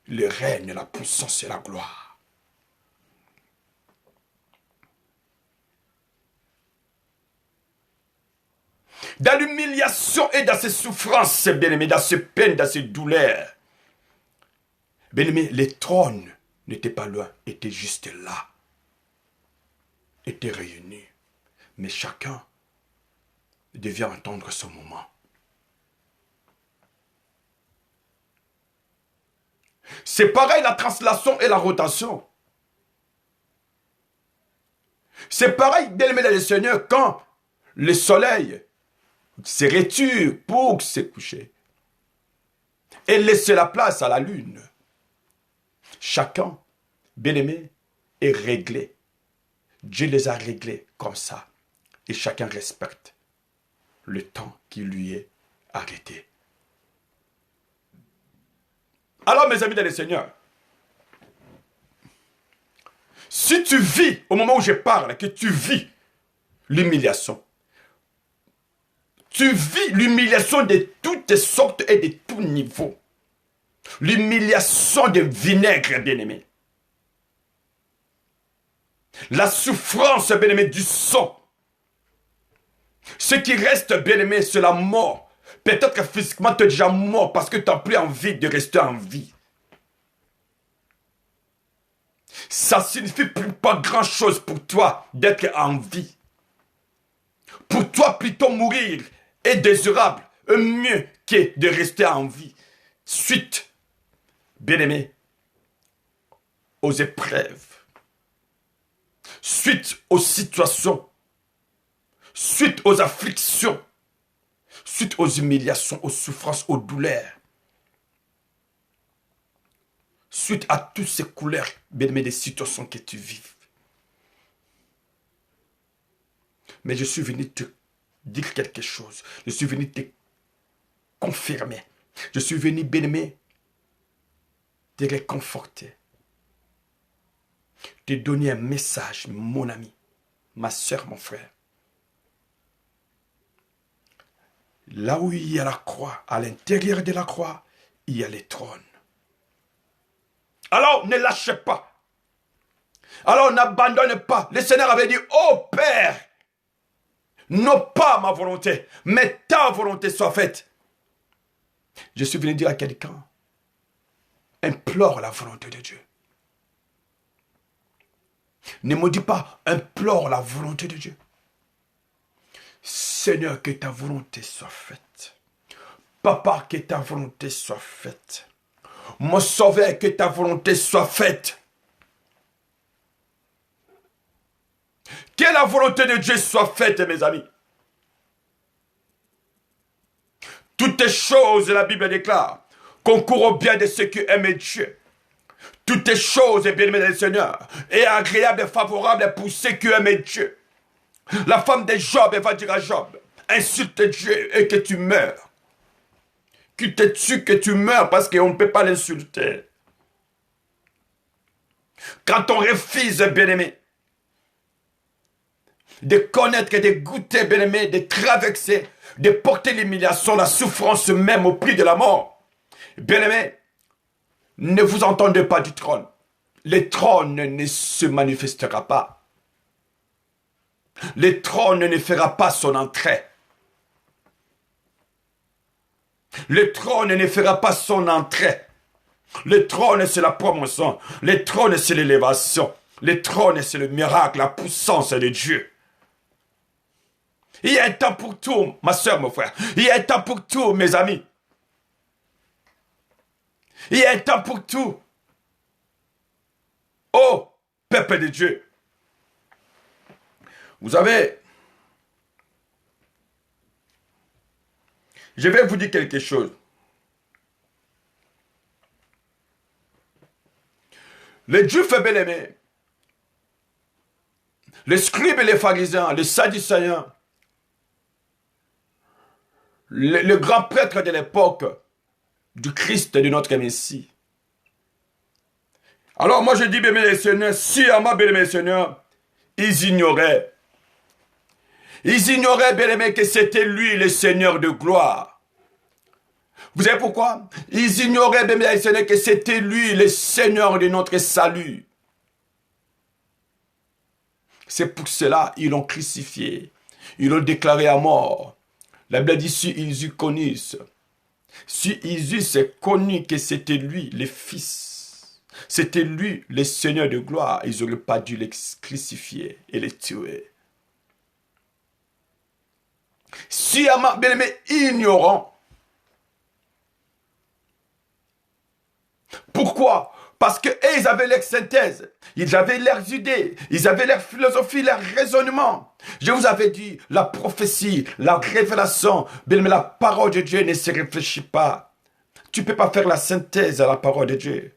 Le règne, la puissance et la gloire. Dans l'humiliation et dans ces souffrances, bien-aimés, dans ces peines, dans ces douleurs, bien-aimés, les trônes n'étaient pas loin, étaient juste là, étaient réunis. Mais chacun devait entendre son moment. C'est pareil la translation et la rotation. C'est pareil, bien-aimé dans le Seigneur, quand le soleil se retire pour se coucher et laisser la place à la lune. Chacun, bien-aimé, est réglé. Dieu les a réglés comme ça. Et chacun respecte le temps qui lui est arrêté. Alors, mes amis dans le Seigneur, si tu vis, au moment où je parle, que tu vis l'humiliation, tu vis l'humiliation de toutes sortes et de tous niveaux. L'humiliation de vinaigre, bien-aimé. La souffrance, bien-aimé, du sang. Ce qui reste, bien-aimé, c'est la mort. Peut-être que physiquement, tu es déjà mort parce que tu n'as plus envie de rester en vie. Ça signifie pas grand-chose pour toi d'être en vie. Pour toi, plutôt mourir est désirable, mieux que de rester en vie. Suite, bien-aimé, aux épreuves, suite aux situations, suite aux afflictions, suite aux humiliations, aux souffrances, aux douleurs, suite à toutes ces couleurs, bien-aimé, des situations que tu vis. Mais je suis venu te dire quelque chose. Je suis venu te confirmer. Je suis venu, bien-aimé, te réconforter. Te donner un message, mon ami, ma soeur, mon frère. Là où il y a la croix, à l'intérieur de la croix, il y a les trônes. Alors ne lâchez pas. Alors n'abandonne pas. Le Seigneur avait dit, oh Père, non pas ma volonté, mais ta volonté soit faite. Je suis venu dire à quelqu'un, implore la volonté de Dieu. Ne me dis pas, implore la volonté de Dieu. Seigneur, que ta volonté soit faite. Papa, que ta volonté soit faite. Mon sauveur, que ta volonté soit faite. Que la volonté de Dieu soit faite, mes amis. Toutes les choses, la Bible déclare, concourent au bien de ceux qui aiment Dieu. Toutes les choses, bien-aimés du Seigneur, est agréable et favorable pour ceux qui aiment Dieu. La femme de Job, elle va dire à Job, insulte Dieu et que tu meurs. Qu'il te tue, que tu meurs, parce qu'on ne peut pas l'insulter. Quand on refuse, bien-aimé, de connaître et de goûter, bien-aimé, de traverser, de porter l'humiliation, la souffrance même au prix de la mort, bien-aimé, ne vous entendez pas du trône. Le trône ne se manifestera pas. Le trône ne fera pas son entrée. Le trône ne fera pas son entrée. Le trône, c'est la promotion. Le trône, c'est l'élévation. Le trône, c'est le miracle, la puissance de Dieu. Il y a un temps pour tout, ma soeur, mon frère. Il y a un temps pour tout, mes amis. Il y a un temps pour tout. Oh, peuple de Dieu. Vous savez, je vais vous dire quelque chose. Les Juifs bien-aimés, les scribes et les pharisiens, les sadducéens, le grand prêtre de l'époque du Christ, de notre Messie. Alors moi je dis, bien aimé Seigneur, si à moi, bien aimé Seigneur, ils ignoraient, bien aimé, que c'était lui le Seigneur de gloire. Vous savez pourquoi? Ils ignoraient, bien aimé Seigneur, que c'était lui le Seigneur de notre salut. C'est pour cela qu'ils l'ont crucifié. Ils l'ont déclaré à mort. La Bible dit, si ils eussent connu, si ils eussent connu que c'était lui le Fils, c'était lui le Seigneur de gloire, ils n'auraient pas dû le crucifier et le tuer. Si bien aimé, ignorant. Pourquoi? Parce qu'ils avaient leur synthèse, ils avaient leurs idées, ils avaient leur philosophie, leur raisonnement. Je vous avais dit, la prophétie, la révélation, bien aimé, la parole de Dieu ne se réfléchit pas. Tu ne peux pas faire la synthèse à la parole de Dieu.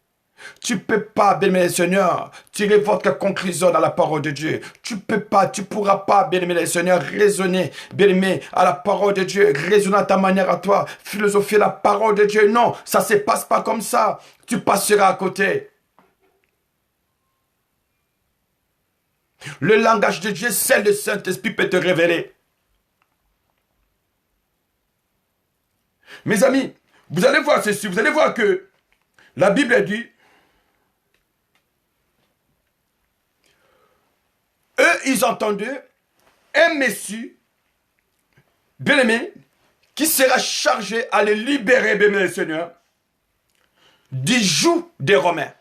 Tu ne peux pas, bien-aimé Seigneur, tirer votre conclusion dans la parole de Dieu. Tu ne peux pas, tu ne pourras pas, bien-aimé Seigneur, raisonner, bien-aimé, à la parole de Dieu, raisonner à ta manière à toi, philosophier la parole de Dieu. Non, ça ne se passe pas comme ça. Tu passeras à côté. Le langage de Dieu, c'est le Saint-Esprit peut te révéler. Mes amis, vous allez voir ceci, vous allez voir que la Bible dit, eux, ils entendaient un Messie, bien-aimé, qui sera chargé à les libérer, bien-aimé Seigneur, du joug des Romains.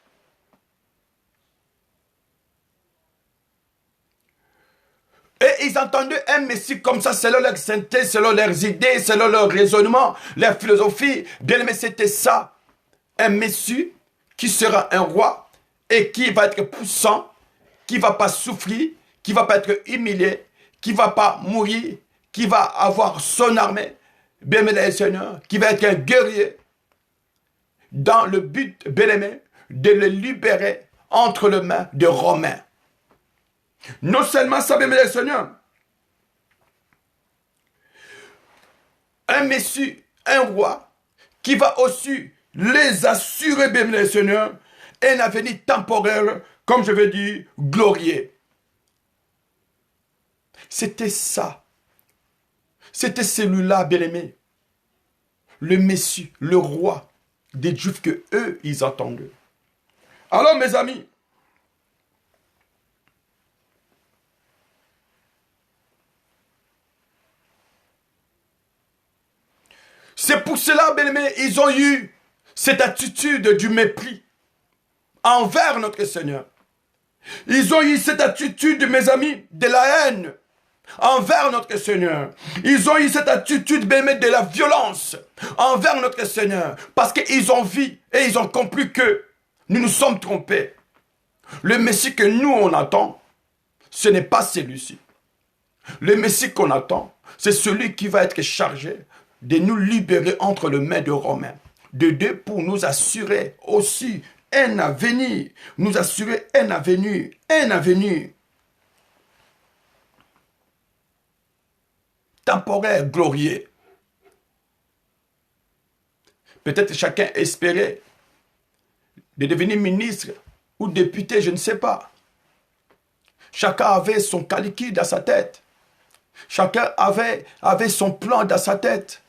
Et ils entendaient un Messie comme ça, selon leur synthèse, selon leurs idées, selon leur raisonnement, leur philosophie. Bien-aimé, c'était ça. Un Messie qui sera un roi et qui va être puissant, qui ne va pas souffrir, qui ne va pas être humilié, qui ne va pas mourir, qui va avoir son armée, bien-aimé Seigneur, qui va être un guerrier dans le but, bien-aimé, de le libérer entre les mains des Romains. Non seulement ça, bien-aimé Seigneur, un messie, un roi, qui va aussi les assurer, bien-aimé Seigneur, un avenir temporel, comme je veux dire, glorieux. C'était ça. C'était celui-là, bien-aimé. Le Messie, le roi des Juifs que eux, ils attendaient. Alors, mes amis, c'est pour cela, bien-aimé, ils ont eu cette attitude du mépris envers notre Seigneur. Ils ont eu cette attitude, mes amis, de la haine envers notre Seigneur. Ils ont eu cette attitude, bien-aimé, de la violence envers notre Seigneur. Parce qu'ils ont vu et ils ont compris que nous nous sommes trompés. Le Messie que nous, on attend, ce n'est pas celui-ci. Le Messie qu'on attend, c'est celui qui va être chargé de nous libérer entre les mains de Romains. De Dieu pour nous assurer aussi un avenir. Nous assurer un avenir. Un avenir temporaire, glorieux. Peut-être chacun espérait de devenir ministre ou député, je ne sais pas. Chacun avait son calcul dans sa tête. Chacun avait son plan dans sa tête.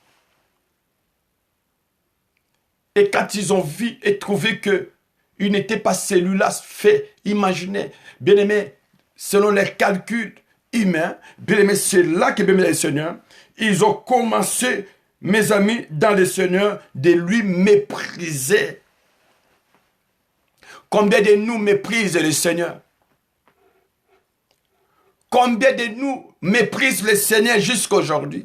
Et quand ils ont vu et trouvé que il n'était pas celui-là fait, imaginé, bien aimé, selon les calculs humains, bien aimé, c'est là que, bien aimé, les seigneurs, ils ont commencé, mes amis, dans les seigneurs, de lui mépriser. Combien de nous méprisent le Seigneur? Combien de nous méprisent le Seigneur jusqu'à aujourd'hui?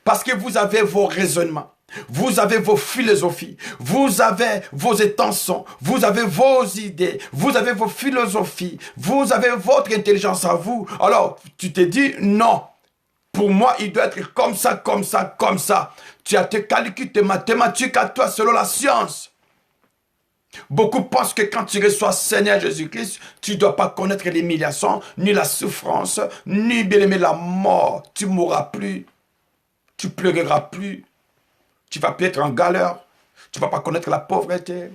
Parce que vous avez vos raisonnements, vous avez vos philosophies, vous avez vos intentions, vous avez vos idées, vous avez vos philosophies, vous avez votre intelligence à vous. Alors, tu te dis, non, pour moi, il doit être comme ça, comme ça, comme ça. Tu as tes calculs, tes mathématiques à toi selon la science. Beaucoup pensent que quand tu reçois Seigneur Jésus-Christ, tu ne dois pas connaître l'humiliation, ni la souffrance, ni bien aimer la mort. Tu ne mourras plus, tu pleureras plus, tu vas plus être en galère, tu ne vas pas connaître la pauvreté.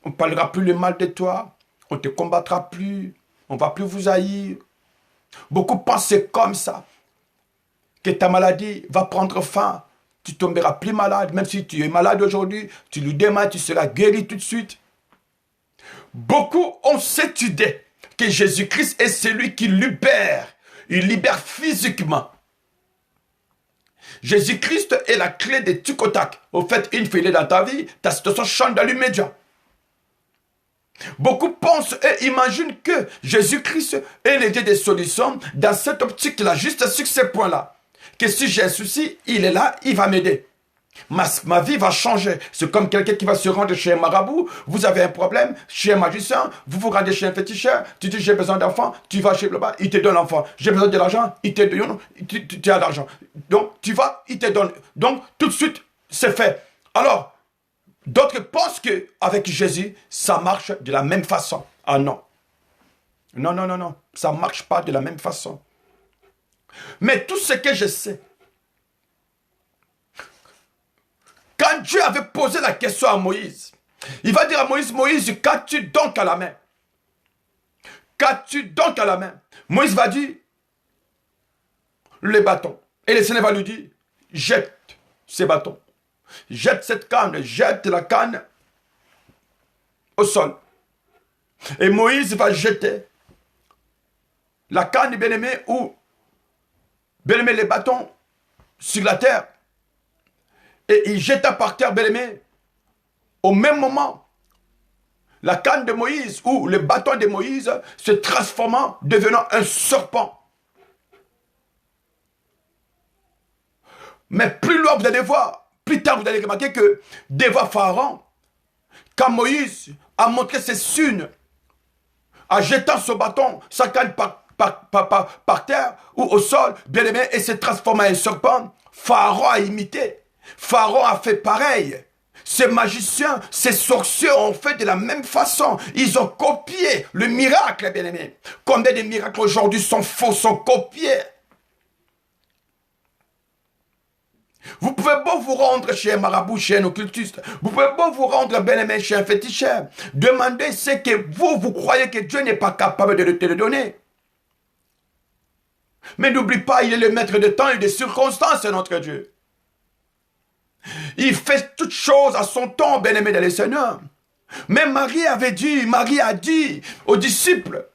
On ne parlera plus le mal de toi, on ne te combattra plus, on ne va plus vous haïr. Beaucoup pensent comme ça, que ta maladie va prendre fin. Tu tomberas plus malade, même si tu es malade aujourd'hui, tu lui demandes, tu seras guéri tout de suite. Beaucoup ont cette idée que Jésus-Christ est celui qui libère. Il libère physiquement. Jésus-Christ est la clé de tout contact. Au fait, une fois dans ta vie, ta situation change dans l'immédiat. Beaucoup pensent et imaginent que Jésus-Christ est le Dieu des solutions dans cette optique-là, juste sur ce point-là. Que si j'ai un souci, il est là, il va m'aider. Ma vie va changer. C'est comme quelqu'un qui va se rendre chez un marabout. Vous avez un problème chez un magicien. Vous vous rendez chez un féticheur. Tu dis j'ai besoin d'enfant. Tu vas chez le bas, il te donne l'enfant. J'ai besoin de l'argent. Il te donne. Tu as l'argent. Donc tu vas, il te donne. Donc tout de suite, c'est fait. Alors, d'autres pensent qu'avec Jésus, ça marche de la même façon. Ah non. Non, non, non, non. Ça ne marche pas de la même façon. Mais tout ce que je sais, quand Dieu avait posé la question à Moïse, il va dire à Moïse, Moïse, qu'as-tu donc à la main? Qu'as-tu donc à la main? Moïse va dire, le bâton. Et le Seigneur va lui dire, jette ces bâtons. Jette cette canne, jette la canne au sol. Et Moïse va jeter la canne, bien-aimé, ou bien-aimé, les bâtons sur la terre. Et il jeta par terre, bien-aimé. Au même moment, la canne de Moïse ou le bâton de Moïse se transformant, devenant un serpent. Mais plus loin vous allez voir, plus tard vous allez remarquer que devant Pharaon, quand Moïse a montré ses signes, en jetant son bâton, sa canne par terre ou au sol, bien aimé, et se transforma en serpent. Pharaon a imité. Pharaon a fait pareil. Ces magiciens, ces sorciers ont fait de la même façon. Ils ont copié le miracle, bien aimé. Combien de miracles aujourd'hui sont faux, sont copiés? Vous pouvez beau vous rendre chez un marabout, chez un occultiste. Vous pouvez beau vous rendre, bien aimé, chez un féticheur. Demandez ce que vous croyez que Dieu n'est pas capable de te le donner. Mais n'oublie pas, il est le maître de temps et des circonstances, notre Dieu. Il fait toutes choses à son temps, bien aimé dans le Seigneur. Mais Marie a dit aux disciples,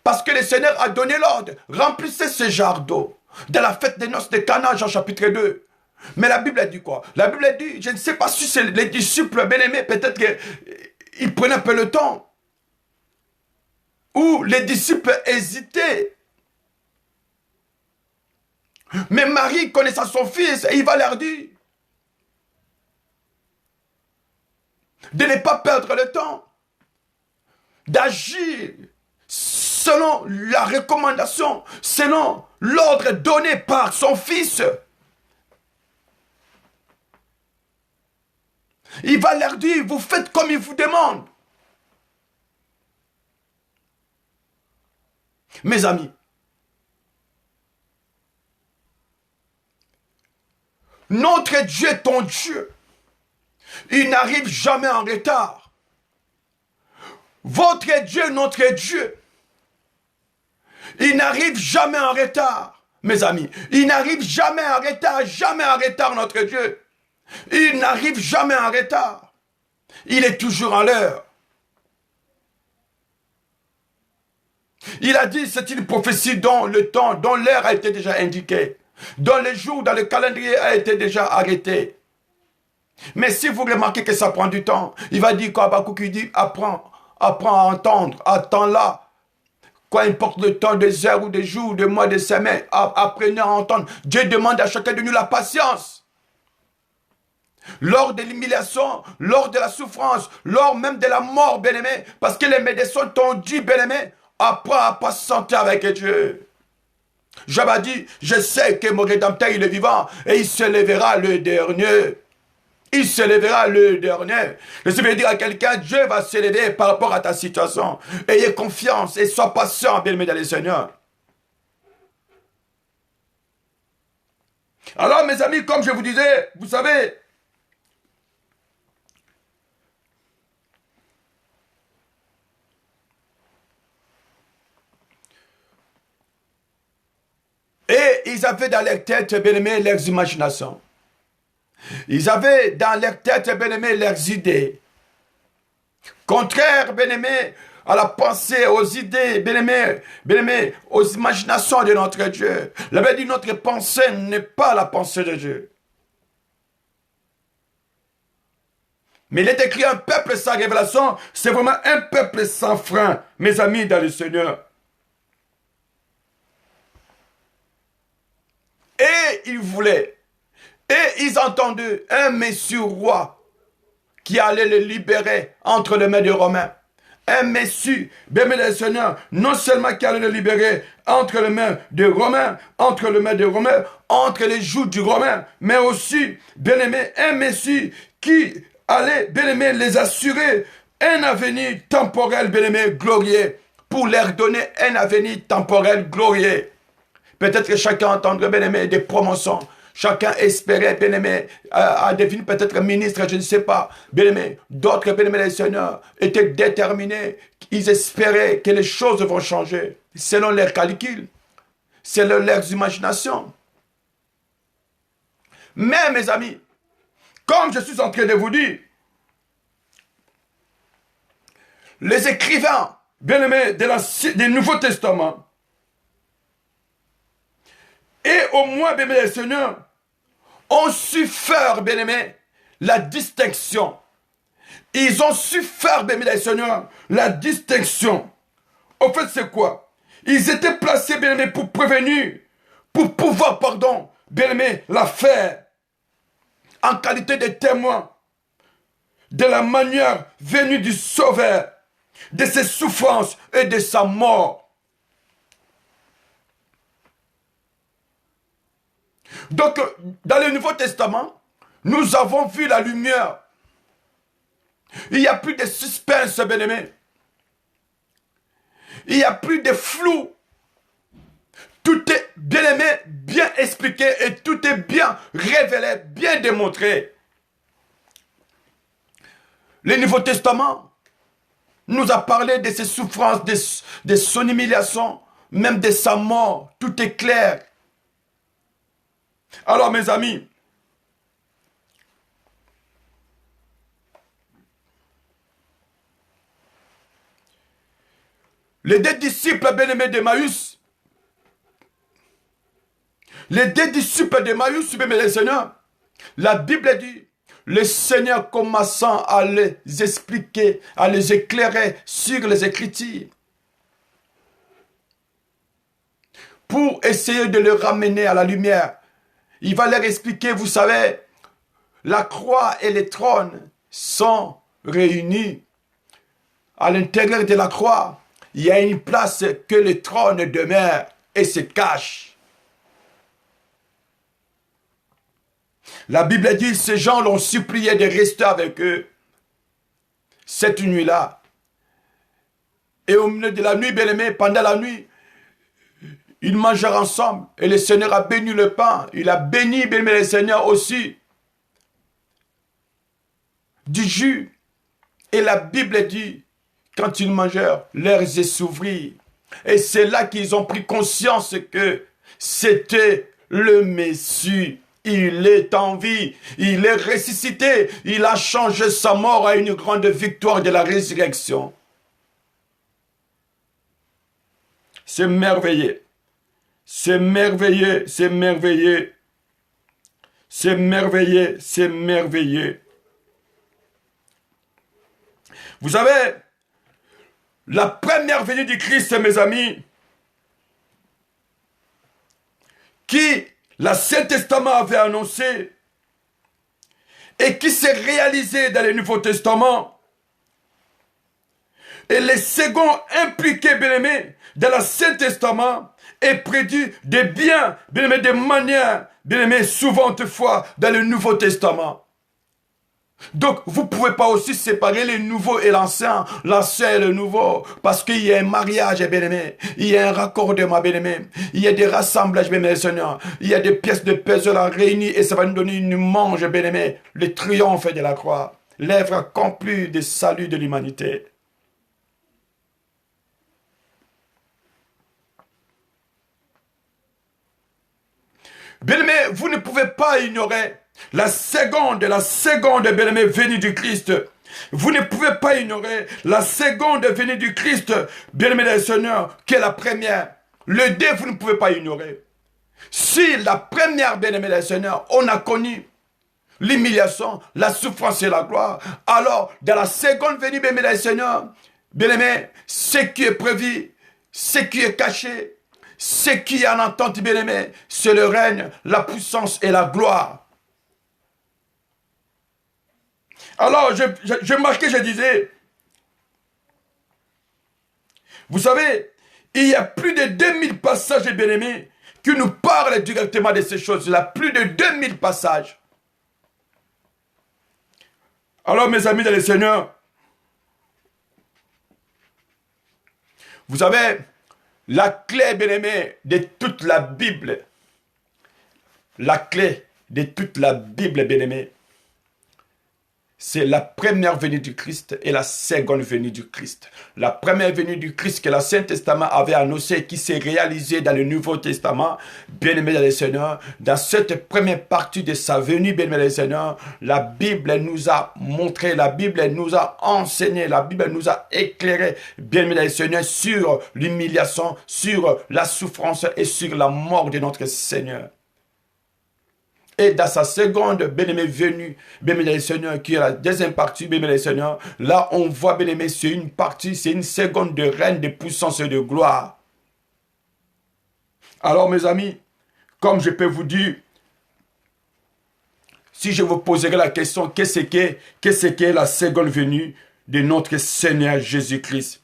parce que le Seigneur a donné l'ordre, remplissez ce jarre d'eau. Dans la fête des noces de Cana, Jean chapitre 2. Mais la Bible a dit quoi? La Bible a dit, je ne sais pas si c'est les disciples bien-aimés, peut-être qu'ils prenaient un peu le temps. Ou les disciples hésitaient. Mais Marie, connaissant son fils, il va leur dire de ne pas perdre le temps, d'agir selon la recommandation, selon l'ordre donné par son fils. Il va leur dire, vous faites comme il vous demande. Mes amis, notre Dieu, ton Dieu, il n'arrive jamais en retard. Votre Dieu, notre Dieu, il n'arrive jamais en retard, mes amis. Il n'arrive jamais en retard, notre Dieu. Il n'arrive jamais en retard. Il est toujours à l'heure. Il a dit, c'est une prophétie dont le temps, dont l'heure a été déjà indiquée, dont le jour dans le calendrier a été déjà arrêté. Mais si vous remarquez que ça prend du temps, il va dire quoi? Habakkuk dit, apprends à entendre, attends-là. Quoi importe le temps, des heures ou des jours, des mois, des semaines, apprenez à entendre. Dieu demande à chacun de nous la patience. Lors de l'humiliation, lors de la souffrance, lors même de la mort, bien-aimé, parce que les médecins t'ont dit, bien-aimé, apprends à patienter avec Dieu. Job a dit, je sais que mon Rédempteur, il est vivant, et il se lèvera le dernier. Il se lèvera le dernier. Je veux dire à quelqu'un, Dieu va se lever par rapport à ta situation. Ayez confiance et sois patient, bien-aimé dans le Seigneur. Alors, mes amis, comme je vous disais, vous savez, et ils avaient dans leur tête, bien-aimé, leurs imaginations. Ils avaient dans leur tête, bien-aimé, leurs idées. Contraire, bien-aimé, à la pensée, aux idées, bien-aimé, aux imaginations de notre Dieu. La Bible dit, notre pensée n'est pas la pensée de Dieu. Mais il est écrit, un peuple sans révélation, c'est vraiment un peuple sans frein, mes amis dans le Seigneur. Et ils voulaient. Et ils entendaient un monsieur roi qui allait le libérer entre les mains des Romains. Un monsieur, bien aimé Seigneur, non seulement qui allait le libérer entre les mains des Romains, entre les mains des Romains, entre les joues du Romain, mais aussi, bien aimé, un monsieur qui allait, bien aimé, les assurer un avenir temporel, bien aimé, glorieux, pour leur donner un avenir temporel glorieux. Peut-être que chacun entendrait, bien aimé, des promotions. Chacun espérait, bien-aimé, à devenir peut-être ministre, je ne sais pas. Bien-aimé, d'autres, bien-aimés, les seigneurs, étaient déterminés. Ils espéraient que les choses vont changer selon leurs calculs, selon leurs imaginations. Mais, mes amis, comme je suis en train de vous dire, les écrivains, bien-aimés, du Nouveau Testament, et au moins, bien-aimés, les seigneurs, ont su faire, bien-aimés, la distinction. Ils ont su faire, bien-aimés les seigneurs, la distinction. Au fait, c'est quoi? Ils étaient placés, bien-aimés, pour prévenir, pour pouvoir, bien-aimés, la faire en qualité de témoin de la manière venue du Sauveur, de ses souffrances et de sa mort. Donc, dans le Nouveau Testament, nous avons vu la lumière. Il n'y a plus de suspense, bien-aimé. Il n'y a plus de flou. Tout est, bien-aimé, bien expliqué et tout est bien révélé, bien démontré. Le Nouveau Testament nous a parlé de ses souffrances, de son humiliation, même de sa mort. Tout est clair. Alors, mes amis, les deux disciples bien-aimés d'Emmaüs, les deux disciples d'Emmaüs, bien-aimés le Seigneur, la Bible dit, le Seigneur commençant à les expliquer, à les éclairer sur les Écritures, pour essayer de les ramener à la lumière. Il va leur expliquer, vous savez, la croix et les trônes sont réunis. À l'intérieur de la croix, il y a une place que le trône demeure et se cache. La Bible dit, ces gens l'ont supplié de rester avec eux cette nuit-là. Et au milieu de la nuit, bien-aimé, pendant la nuit, ils mangèrent ensemble. Et le Seigneur a béni le pain. Il a béni, bien-aimé, le Seigneur aussi du jus. Et la Bible dit, quand ils mangèrent, leurs yeux s'ouvrirent. Et c'est là qu'ils ont pris conscience que c'était le Messie. Il est en vie, il est ressuscité, il a changé sa mort à une grande victoire de la résurrection. C'est merveilleux, c'est merveilleux, c'est merveilleux, c'est merveilleux, c'est merveilleux. Vous savez, la première venue du Christ, mes amis, qui la Saint-Testament avait annoncé et qui s'est réalisé dans le Nouveau Testament. Et les seconds impliqués, bien-aimés, dans le Saint-Testament est prédit de bien, bien-aimés, de manière, bien-aimés, souvent fois dans le Nouveau Testament. Donc, vous ne pouvez pas aussi séparer le nouveau et l'ancien et le nouveau, parce qu'il y a un mariage, bien-aimé, il y a un raccordement, bien-aimé, il y a des rassemblages, bien-aimé, Seigneur, il y a des pièces de puzzle réunies et ça va nous donner une mange, bien-aimé, le triomphe de la croix, l'œuvre accomplie de salut de l'humanité. Bien-aimé, vous ne pouvez pas ignorer la seconde, bien-aimé, venue du Christ. Vous ne pouvez pas ignorer la seconde venue du Christ, bien-aimé le Seigneur, qui est la première. Le deux, vous ne pouvez pas ignorer. Si la première, bien-aimé le Seigneur, on a connu l'humiliation, la souffrance et la gloire, alors dans la seconde venue, bien-aimé le Seigneur, bien-aimé, ce qui est prévu, ce qui est caché, ce qui est en entente, bien-aimé, c'est le règne, la puissance et la gloire. Alors, je marquais, je disais, vous savez, il y a plus de 2000 passages, bien-aimés, qui nous parlent directement de ces choses-là. Plus de 2000 passages. Alors, mes amis dans le Seigneur, vous savez, la clé, bien-aimée, de toute la Bible, la clé de toute la Bible, bien-aimée, c'est la première venue du Christ et la seconde venue du Christ. La première venue du Christ que le Saint-Testament avait annoncé, qui s'est réalisée dans le Nouveau Testament, bien-aimé dans le Seigneur, dans cette première partie de sa venue, bien-aimé dans le Seigneur, la Bible nous a montré, la Bible nous a enseigné, la Bible nous a éclairé, bien-aimé dans le Seigneur, sur l'humiliation, sur la souffrance et sur la mort de notre Seigneur. Et dans sa seconde, bien-aimé, venue, bien-aimé le Seigneur, qui est la deuxième partie, bien-aimé le Seigneur, là, on voit, bien-aimé, c'est une partie, c'est une seconde de règne, de puissance et de gloire. Alors, mes amis, comme je peux vous dire, si je vous poserai la question, qu'est-ce qu'est la seconde venue de notre Seigneur Jésus-Christ?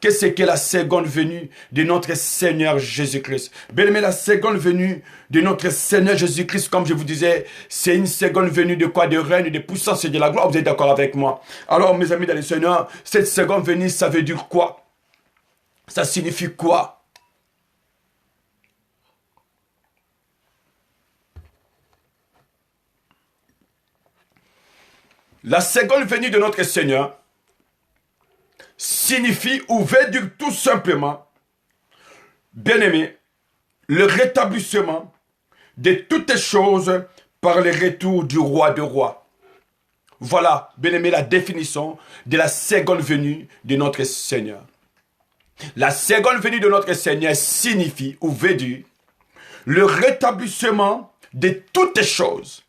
qu'est-ce que la seconde venue de notre Seigneur Jésus-Christ? Bien-aimé, la seconde venue de notre Seigneur Jésus-Christ, comme je vous disais, c'est une seconde venue de quoi? De règne, de puissance et de la gloire. Vous êtes d'accord avec moi? Alors, mes amis dans le Seigneur, cette seconde venue, ça veut dire quoi? Ça signifie quoi? La seconde venue de notre Seigneur signifie ou veut dire tout simplement, bien-aimé, le rétablissement de toutes choses par le retour du roi de rois. Voilà, bien-aimé, la définition de la seconde venue de notre Seigneur. La seconde venue de notre Seigneur signifie ou veut dire le rétablissement de toutes choses.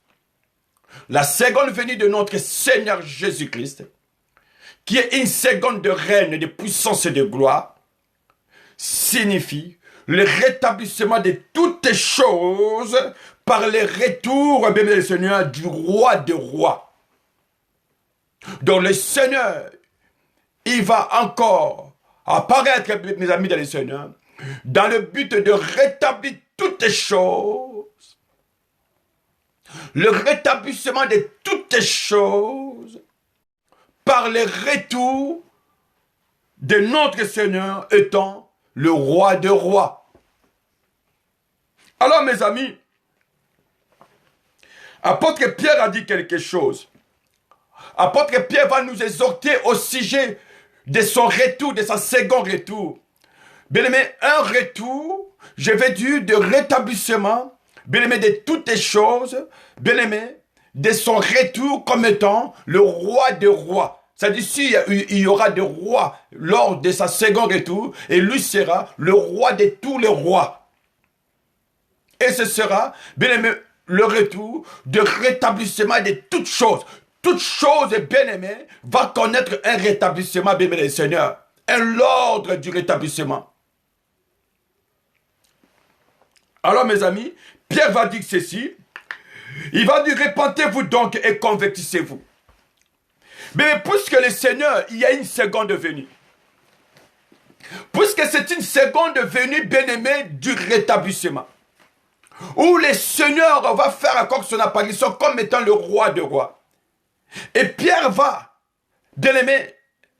La seconde venue de notre Seigneur Jésus-Christ, qui est une seconde de règne, de puissance et de gloire, signifie le rétablissement de toutes choses par le retour, bien le Seigneur, du roi des rois. Donc le Seigneur, il va encore apparaître, mes amis dans le Seigneur, dans le but de rétablir toutes choses. Le rétablissement de toutes choses par le retour de notre Seigneur étant le roi des rois. Alors mes amis, apôtre Pierre a dit quelque chose. Apôtre Pierre va nous exhorter au sujet de son retour, de son second retour. Bien aimé, un retour, je vais dire de rétablissement, bien aimé, de toutes les choses, bien aimé, de son retour comme étant le roi des rois. C'est-à-dire, il y aura des rois lors de sa second retour, et lui sera le roi de tous les rois. Et ce sera, bien aimé, le retour de rétablissement de toutes choses. Toute chose, bien aimé, va connaître un rétablissement, bien aimé, Seigneur. L'ordre du rétablissement. Alors, mes amis, Pierre va dire ceci. Il va dire, repentez-vous donc et convertissez-vous. Mais puisque le Seigneur, il y a une seconde venue. Puisque c'est une seconde venue, bien-aimée, du rétablissement. Où le Seigneur va faire encore son apparition comme étant le roi de rois. Et Pierre va, bien-aimé,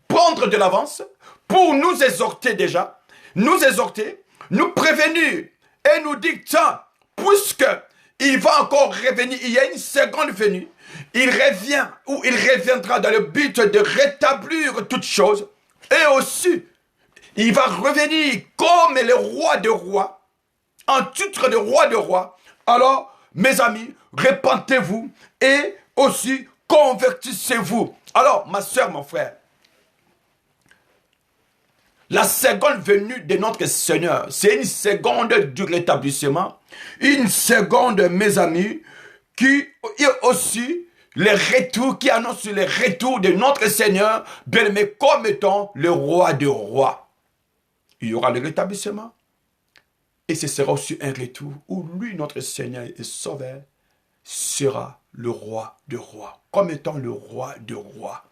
prendre de l'avance pour nous exhorter déjà, nous exhorter, nous prévenir et nous dire, tiens, puisque il va encore revenir, il y a une seconde venue, il revient ou il reviendra dans le but de rétablir toutes choses. Et aussi, il va revenir comme le roi de rois, en titre de roi de rois. Alors, mes amis, repentez-vous et aussi convertissez-vous. Alors, ma soeur, mon frère, la seconde venue de notre Seigneur, c'est une seconde du rétablissement, une seconde, mes amis, qui est aussi le retour, qui annonce le retour de notre Seigneur, bien-aimé, comme étant le roi des rois. Il y aura le rétablissement, et ce sera aussi un retour où lui, notre Seigneur et Sauveur, sera le roi des rois, comme étant le roi des rois.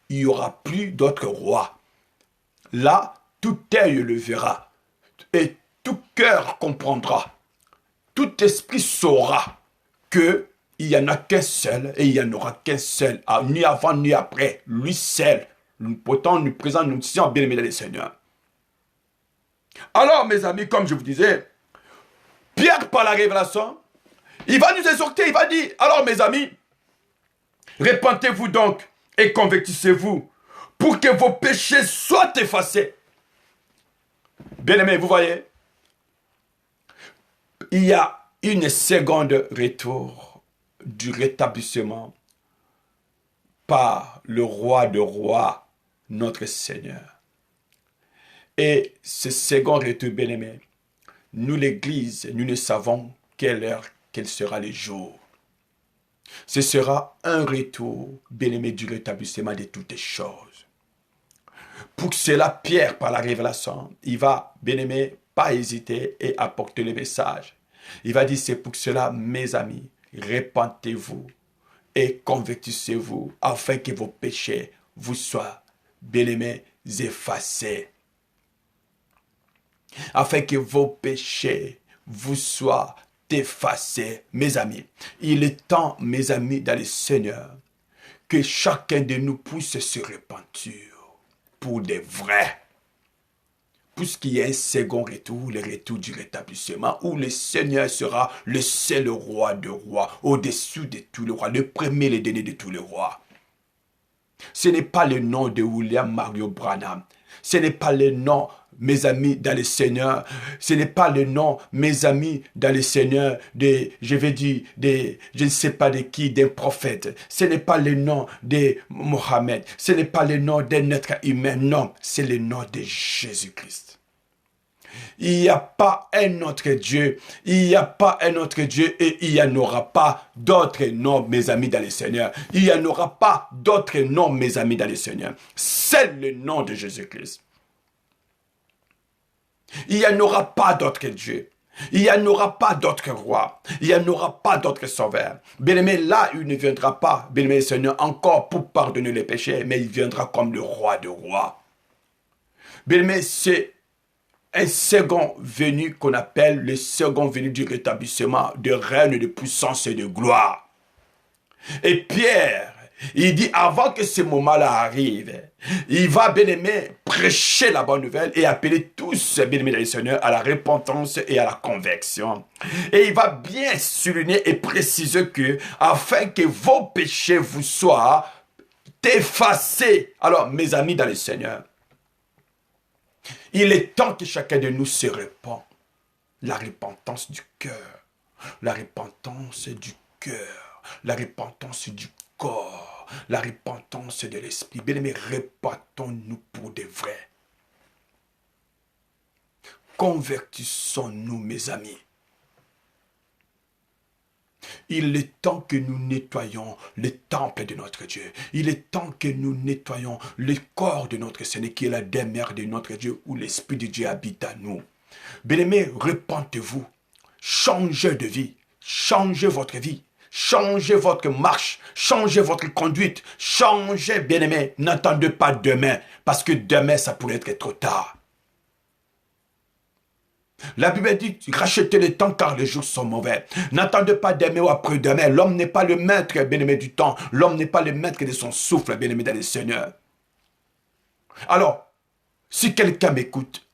Il n'y aura plus d'autres rois. Là, tout œil le verra, et tout cœur comprendra, tout esprit saura que il n'y en a qu'un seul, et il n'y en aura qu'un seul, ni avant ni après, lui seul. Pourtant, nous présente, nous sommes bien-aimés dans le Seigneur. Alors, mes amis, comme je vous disais, Pierre, par la révélation, il va nous exhorter, il va dire, alors mes amis, repentez-vous donc et convertissez-vous pour que vos péchés soient effacés. Bien-aimés, vous voyez, il y a une seconde retour du rétablissement par le roi de rois, notre Seigneur. Et ce second retour, bien-aimé, nous l'Église, nous ne savons quelle heure, quel sera le jour. Ce sera un retour, bien-aimé, du rétablissement de toutes choses. Pour cela, Pierre, par la révélation, il va, bien-aimé, pas hésiter et apporter le message. Il va dire, c'est pour cela, mes amis, repentez-vous et convertissez-vous afin que vos péchés vous soient, bien-aimés, effacés. afin que vos péchés vous soient effacés, mes amis. Il est temps, mes amis, dans le Seigneur, que chacun de nous puisse se repentir pour des vrais. Puisqu'il y a un second retour, le retour du rétablissement, où le Seigneur sera le seul roi de rois, au-dessus de tous les rois, le premier et le dernier de tous les rois. Ce n'est pas le nom de William Mario Branham. Ce n'est pas le nom, mes amis, dans le Seigneur. Ce n'est pas le nom, mes amis, dans le Seigneur, je ne sais pas de qui, d'un prophète. Ce n'est pas le nom de Mohammed. Ce n'est pas le nom d'un être humain. Non, c'est le nom de Jésus-Christ. Il n'y a pas un autre Dieu. Il n'y a pas un autre Dieu et il n'y en aura pas d'autres noms, mes amis, dans le Seigneur. Il n'y en aura pas d'autres noms, mes amis, dans le Seigneur. C'est le nom de Jésus-Christ. Il n'y en aura pas d'autre Dieu. Il n'y en aura pas d'autre roi. Il n'y en aura pas d'autre sauveur. Bien-aimé, là, il ne viendra pas, bien-aimé, Seigneur, encore pour pardonner les péchés, mais il viendra comme le roi de rois. Bien-aimé, c'est un second venu qu'on appelle le second venu du rétablissement, de règne, de puissance et de gloire. Et Pierre, il dit, avant que ce moment-là arrive, il va, bien-aimé, prêcher la bonne nouvelle et appeler tous, bien-aimés dans le Seigneur, à la repentance et à la conversion. Et il va bien souligner et préciser que, afin que vos péchés vous soient effacés. Alors, mes amis dans le Seigneur, il est temps que chacun de nous se répand. La repentance du cœur. La repentance du cœur. La repentance du corps. La repentance de l'esprit. Bien-aimés, repentons-nous pour de vrai. Convertissons-nous, mes amis. Il est temps que nous nettoyions le temple de notre Dieu. Il est temps que nous nettoyions le corps de notre Seigneur, qui est la demeure de notre Dieu, où l'Esprit de Dieu habite à nous. Bien-aimés, repentez-vous. Changez de vie. Changez votre vie. Changez votre marche. Changez votre conduite. Changez, bien-aimés. N'attendez pas demain, parce que demain, ça pourrait être trop tard. La Bible dit, rachetez le temps car les jours sont mauvais. N'attendez pas demain ou après-demain. L'homme n'est pas le maître, bien-aimé, du temps. L'homme n'est pas le maître de son souffle, bien-aimé, dans le Seigneur. Alors, si quelqu'un m'écoute,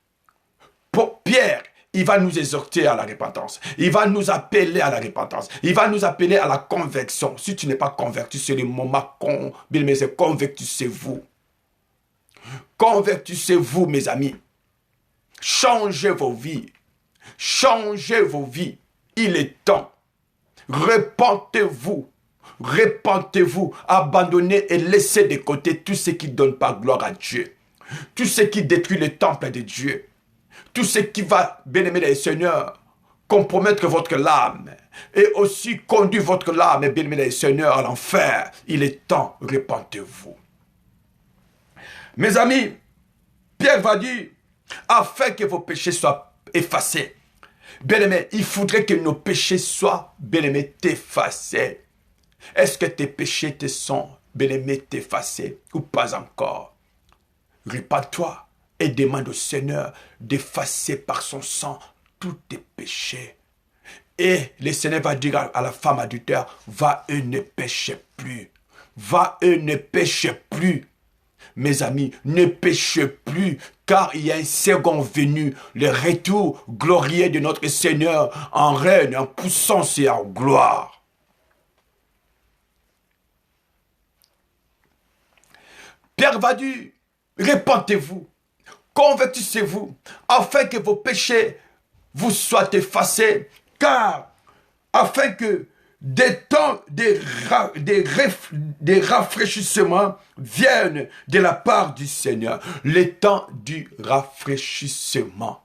Pierre, il va nous exhorter à la repentance. Il va nous appeler à la repentance. Il va nous appeler à la conversion. Si tu n'es pas converti, c'est le moment bien-aimé, c'est convertissez-vous. Convertissez-vous, mes amis. Changez vos vies. Changez vos vies. Il est temps. Repentez-vous. Repentez-vous. Abandonnez et laissez de côté tout ce qui ne donne pas gloire à Dieu. Tout ce qui détruit le temple de Dieu. Tout ce qui va, bien-aimé le Seigneur, compromettre votre âme. Et aussi conduire votre âme, bien-aimé le Seigneur, à l'enfer. Il est temps. Repentez-vous. Mes amis, Pierre va dire, afin que vos péchés soient effacés. Bien-aimé, il faudrait que nos péchés soient, bien-aimé, effacés. Est-ce que tes péchés te sont, bien-aimé, effacés ou pas encore? Repends-toi et demande au Seigneur d'effacer par son sang tous tes péchés. Et le Seigneur va dire à la femme adultère, va et ne péche plus. Va et ne péche plus. Mes amis, ne péchez plus, car il y a un second venu, le retour glorieux de notre Seigneur en règne, en puissance et en gloire. Pierre va dire, repentez-vous, convertissez-vous, afin que vos péchés vous soient effacés, car afin que des temps, des rafraîchissements viennent de la part du Seigneur. Les temps du rafraîchissement.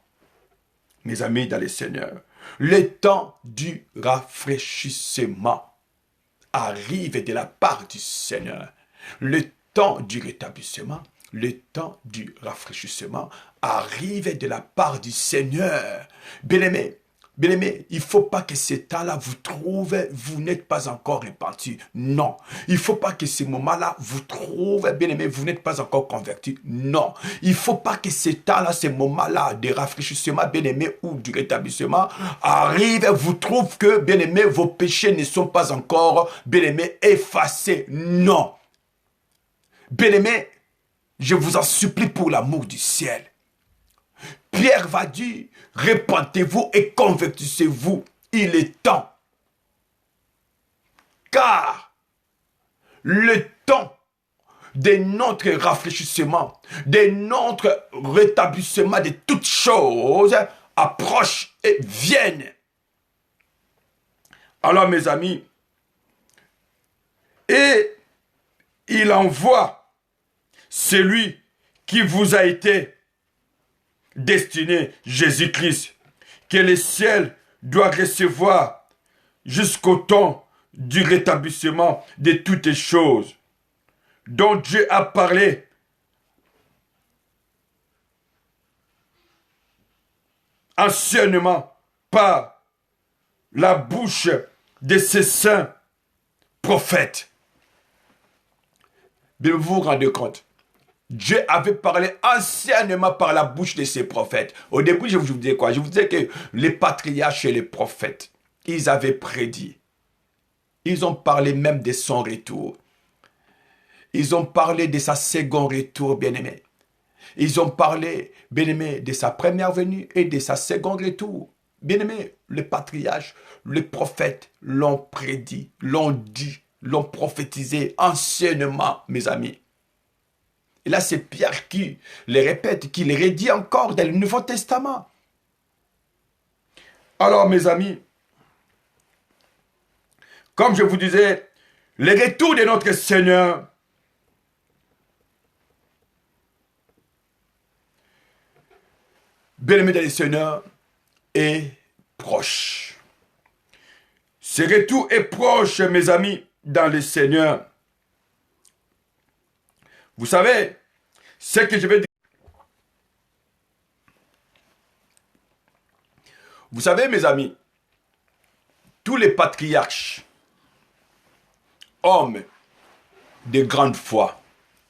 Mes amis dans le Seigneur, les temps du rafraîchissement arrivent de la part du Seigneur. Le temps du rétablissement, le temps du rafraîchissement arrive de la part du Seigneur. Bien-aimé, Bien-aimé, il ne faut pas que ce temps-là vous trouve, vous n'êtes pas encore repenti. Non. Il ne faut pas que ce moment-là vous trouve, bien-aimé, vous n'êtes pas encore converti. Non. Il ne faut pas que ce temps-là, ce moment-là de rafraîchissement, bien-aimé, ou du rétablissement arrive, vous trouve que, bien-aimé, vos péchés ne sont pas encore, bien-aimé, effacés. Non. Bien-aimé, je vous en supplie pour l'amour du ciel. Pierre va dire, repentez-vous et convertissez-vous. Il est temps. Car le temps de notre rafraîchissement, de notre rétablissement de toutes choses approche et vienne. Alors mes amis, et il envoie celui qui vous a été destiné, Jésus-Christ, que le ciel doit recevoir jusqu'au temps du rétablissement de toutes choses dont Dieu a parlé anciennement par la bouche de ses saints prophètes. Mais vous vous rendez compte? Dieu avait parlé anciennement par la bouche de ses prophètes. Au début, je vous disais quoi? Je vous disais que les patriarches et les prophètes, ils avaient prédit. Ils ont parlé même de son retour. Ils ont parlé de sa second retour, bien-aimé. Ils ont parlé, bien-aimé, de sa première venue et de sa second retour. Bien-aimé, les patriarches, les prophètes l'ont prédit, l'ont dit, l'ont prophétisé anciennement, mes amis. Et là, c'est Pierre qui le répète, qui le redit encore dans le Nouveau Testament. Alors, mes amis, comme je vous disais, le retour de notre Seigneur, bien-aimé dans le Seigneur, est proche. Ce retour est proche, mes amis, dans le Seigneur. Vous savez, ce que je vais dire. Vous savez, mes amis, tous les patriarches, hommes de grande foi,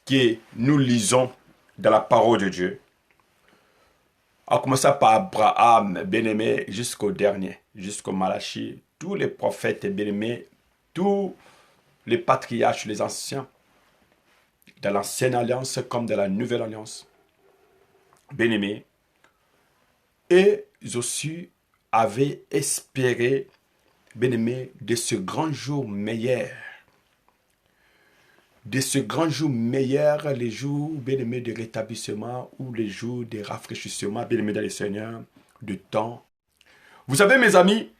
que nous lisons dans la parole de Dieu, en commençant par Abraham, bien-aimé, jusqu'au dernier, jusqu'au Malachie, tous les prophètes bien-aimés, tous les patriarches, les anciens, dans l'ancienne alliance comme dans la nouvelle alliance, bien-aimés, et aussi avaient espéré, bien-aimés, de ce grand jour meilleur. De ce grand jour meilleur, les jours, bien-aimés, de rétablissement ou les jours de rafraîchissement, bien-aimés dans le Seigneur, de temps. Vous savez, mes amis,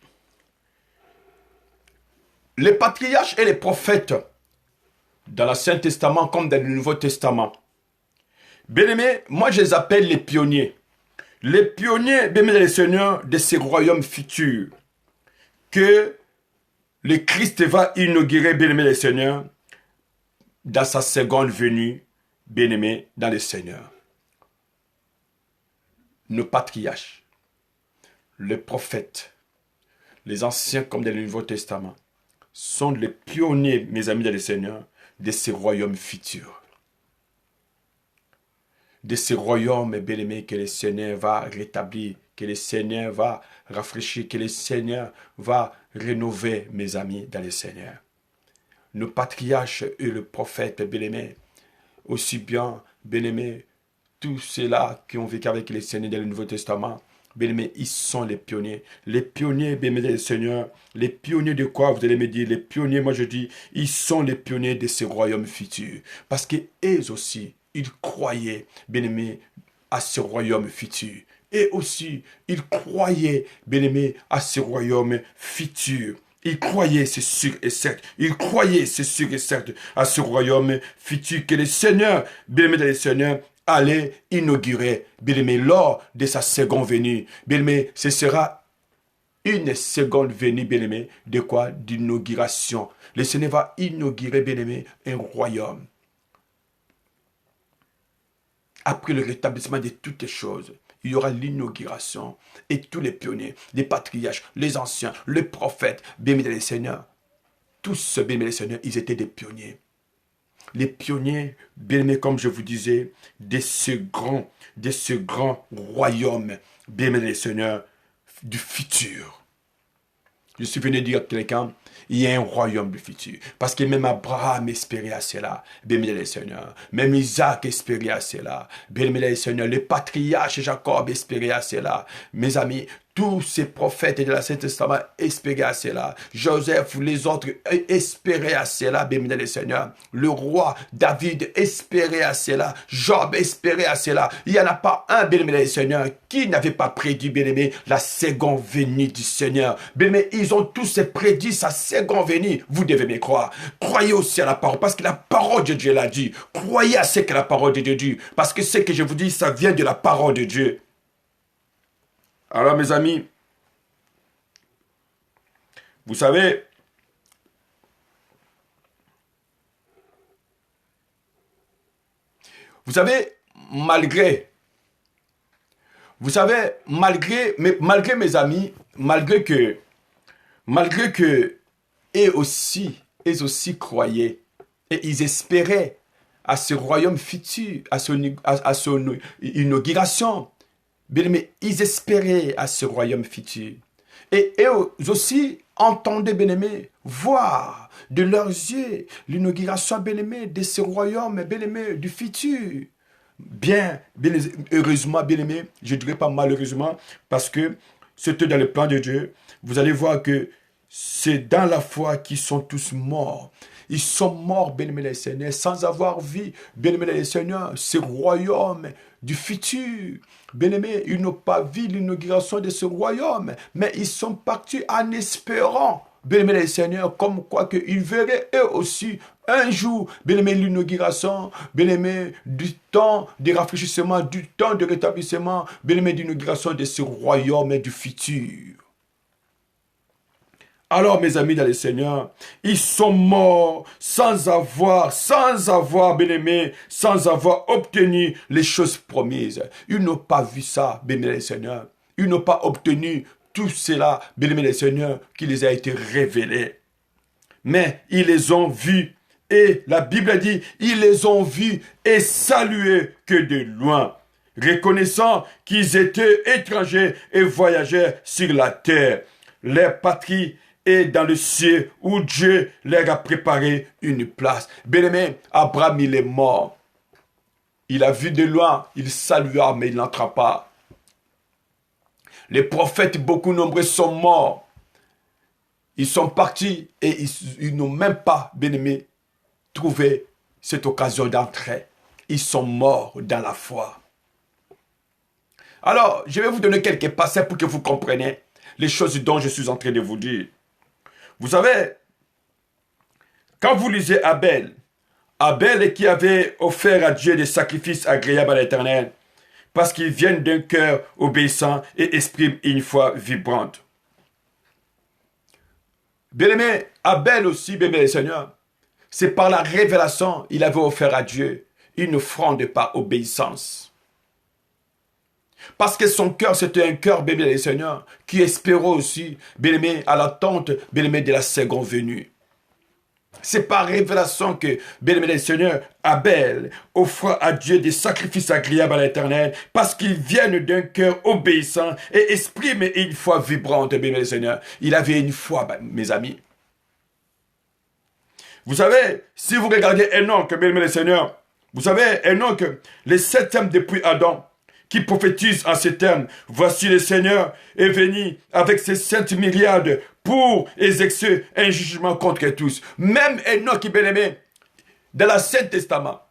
les patriarches et les prophètes, dans l'Ancien Testament comme dans le Nouveau Testament, bien-aimés, moi je les appelle les pionniers. Les pionniers, bien-aimés dans le Seigneur, de ces royaumes futurs, que le Christ va inaugurer, bien-aimés dans le Seigneur, dans sa seconde venue, bien-aimés dans le Seigneur. Nos patriarches, les prophètes, les anciens comme dans le Nouveau Testament, sont les pionniers, mes amis dans le Seigneur, de ces royaumes futurs. De ces royaumes, bien-aimés, que le Seigneur va rétablir, que le Seigneur va rafraîchir, que le Seigneur va rénover, mes amis dans le Seigneur. Nos patriarches et le prophète, bien-aimés, aussi bien, bien-aimés, tous ceux-là qui ont vécu avec le Seigneur dans le Nouveau Testament, bien-aimés, ils sont les pionniers. Les pionniers, bien-aimés dans le Seigneur, les pionniers de quoi, vous allez me dire, les pionniers, moi je dis, ils sont les pionniers de ce royaume futur. Parce qu'eux aussi, ils croyaient, bien-aimés, à ce royaume futur. Et aussi, ils croyaient, bien-aimés, à ce royaume futur. Ils croyaient, c'est sûr et certain. Ils croyaient, c'est sûr et certain, à ce royaume futur que le Seigneur, bien-aimé dans le Seigneur, allait inaugurer, bien-aimé, lors de sa seconde venue. Bien-aimé, ce sera une seconde venue, bien-aimé, de quoi? D'inauguration. Le Seigneur va inaugurer, bien-aimé, un royaume. Après le rétablissement de toutes les choses, il y aura l'inauguration. Et tous les pionniers, les patriarches, les anciens, les prophètes, bien-aimés les seigneurs, tous, bien-aimés les seigneurs, ils étaient des pionniers. Les pionniers, bien-aimés, comme je vous disais, de ce grand royaume, bien-aimés les seigneurs, du futur. Je suis venu dire à quelqu'un, il y a un royaume du futur. Parce que même Abraham espérait à cela. Bien-aimé les seigneurs. Même Isaac espérait à cela. Bien-aimé les seigneurs. Le patriarche Jacob espérait à cela. Mes amis, tous ces prophètes de l'Ancien Testament espéraient à cela. Joseph, les autres espéraient à cela, bien-aimé les seigneurs. Le roi David espérait à cela. Job espérait à cela. Il n'y en a pas un, bien-aimé les seigneurs, qui n'avait pas prédit, bien-aimé, la seconde venue du Seigneur. Bien-aimé, ils ont tous prédit sa seconde venue. Vous devez me croire. Croyez aussi à la parole, parce que la parole de Dieu l'a dit. Croyez à ce que la parole de Dieu dit, parce que ce que je vous dis, ça vient de la parole de Dieu. Alors, mes amis, vous savez, malgré mes amis, malgré que eux aussi croyaient, et ils espéraient à ce royaume futur, à son inauguration. Bien-aimés, ils espéraient à ce royaume futur. Et eux aussi entendaient, bien-aimés, voir de leurs yeux l'inauguration, bien-aimés, de ce royaume, bien-aimés, du futur. Heureusement, bien-aimés, je ne dirais pas malheureusement, parce que c'était dans le plan de Dieu. Vous allez voir que c'est dans la foi qu'ils sont tous morts. Ils sont morts, bien-aimés les seigneurs, sans avoir vu, bien-aimés les seigneurs, ce royaume du futur. Bien-aimés, ils n'ont pas vu l'inauguration de ce royaume, mais ils sont partis en espérant, bien-aimés les seigneurs, comme quoi qu'ils verraient eux aussi un jour, bien-aimés, l'inauguration, bien-aimés, du temps de rafraîchissement, du temps de rétablissement, bien-aimés, d'inauguration de ce royaume du futur. Alors, mes amis dans le Seigneur, ils sont morts sans avoir, bien-aimé, sans avoir obtenu les choses promises. Ils n'ont pas vu ça, bien-aimé le Seigneur. Ils n'ont pas obtenu tout cela, bien-aimé le Seigneur, qui les a été révélé. Mais ils les ont vus. Et la Bible dit, ils les ont vus et salués que de loin, reconnaissant qu'ils étaient étrangers et voyageurs sur la terre. Leur patrie et dans le ciel où Dieu leur a préparé une place. Bien-aimé, Abraham, il est mort. Il a vu de loin, il salua, mais il n'entra pas. Les prophètes, beaucoup nombreux, sont morts. Ils sont partis et ils n'ont même pas, bien-aimé, trouvé cette occasion d'entrer. Ils sont morts dans la foi. Alors, je vais vous donner quelques passages pour que vous compreniez les choses dont je suis en train de vous dire. Vous savez, quand vous lisez Abel qui avait offert à Dieu des sacrifices agréables à l'Éternel, parce qu'ils viennent d'un cœur obéissant et expriment une foi vibrante. Bien-aimé, Abel aussi, bien-aimé le Seigneur, c'est par la révélation, il avait offert à Dieu une offrande par obéissance. Parce que son cœur, c'était un cœur, bien-aimé le Seigneur, qui espérait aussi, bien-aimé, à l'attente, bien-aimé, de la seconde venue. C'est par révélation que, bien-aimé le Seigneur, Abel offre à Dieu des sacrifices agréables à l'Éternel, parce qu'ils viennent d'un cœur obéissant et expriment une foi vibrante, bien-aimé le Seigneur. Il avait une foi, mes amis. Vous savez, si vous regardez Enoch, bien-aimé le Seigneur, vous savez, Enoch, le septième depuis Adam, qui prophétise en ces termes, voici le Seigneur est venu avec ses saintes myriades pour exercer un jugement contre tous. Même Enoch, bien-aimé, dans l'Ancien Testament,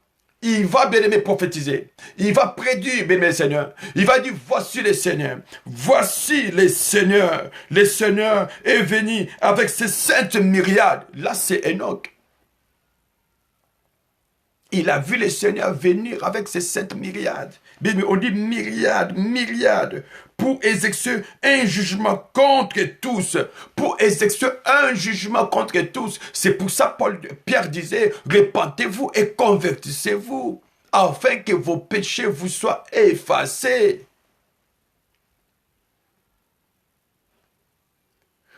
il va, bien-aimé, prophétiser. Il va prédire, bien-aimé, le Seigneur. Il va dire, voici le Seigneur. Voici le Seigneur. Le Seigneur est venu avec ses saintes myriades. Là, c'est Enoch. Il a vu le Seigneur venir avec ses saintes myriades. Mais on dit myriades, pour exercer un jugement contre tous. Pour exercer un jugement contre tous. C'est pour ça Pierre disait, repentez-vous et convertissez-vous, afin que vos péchés vous soient effacés.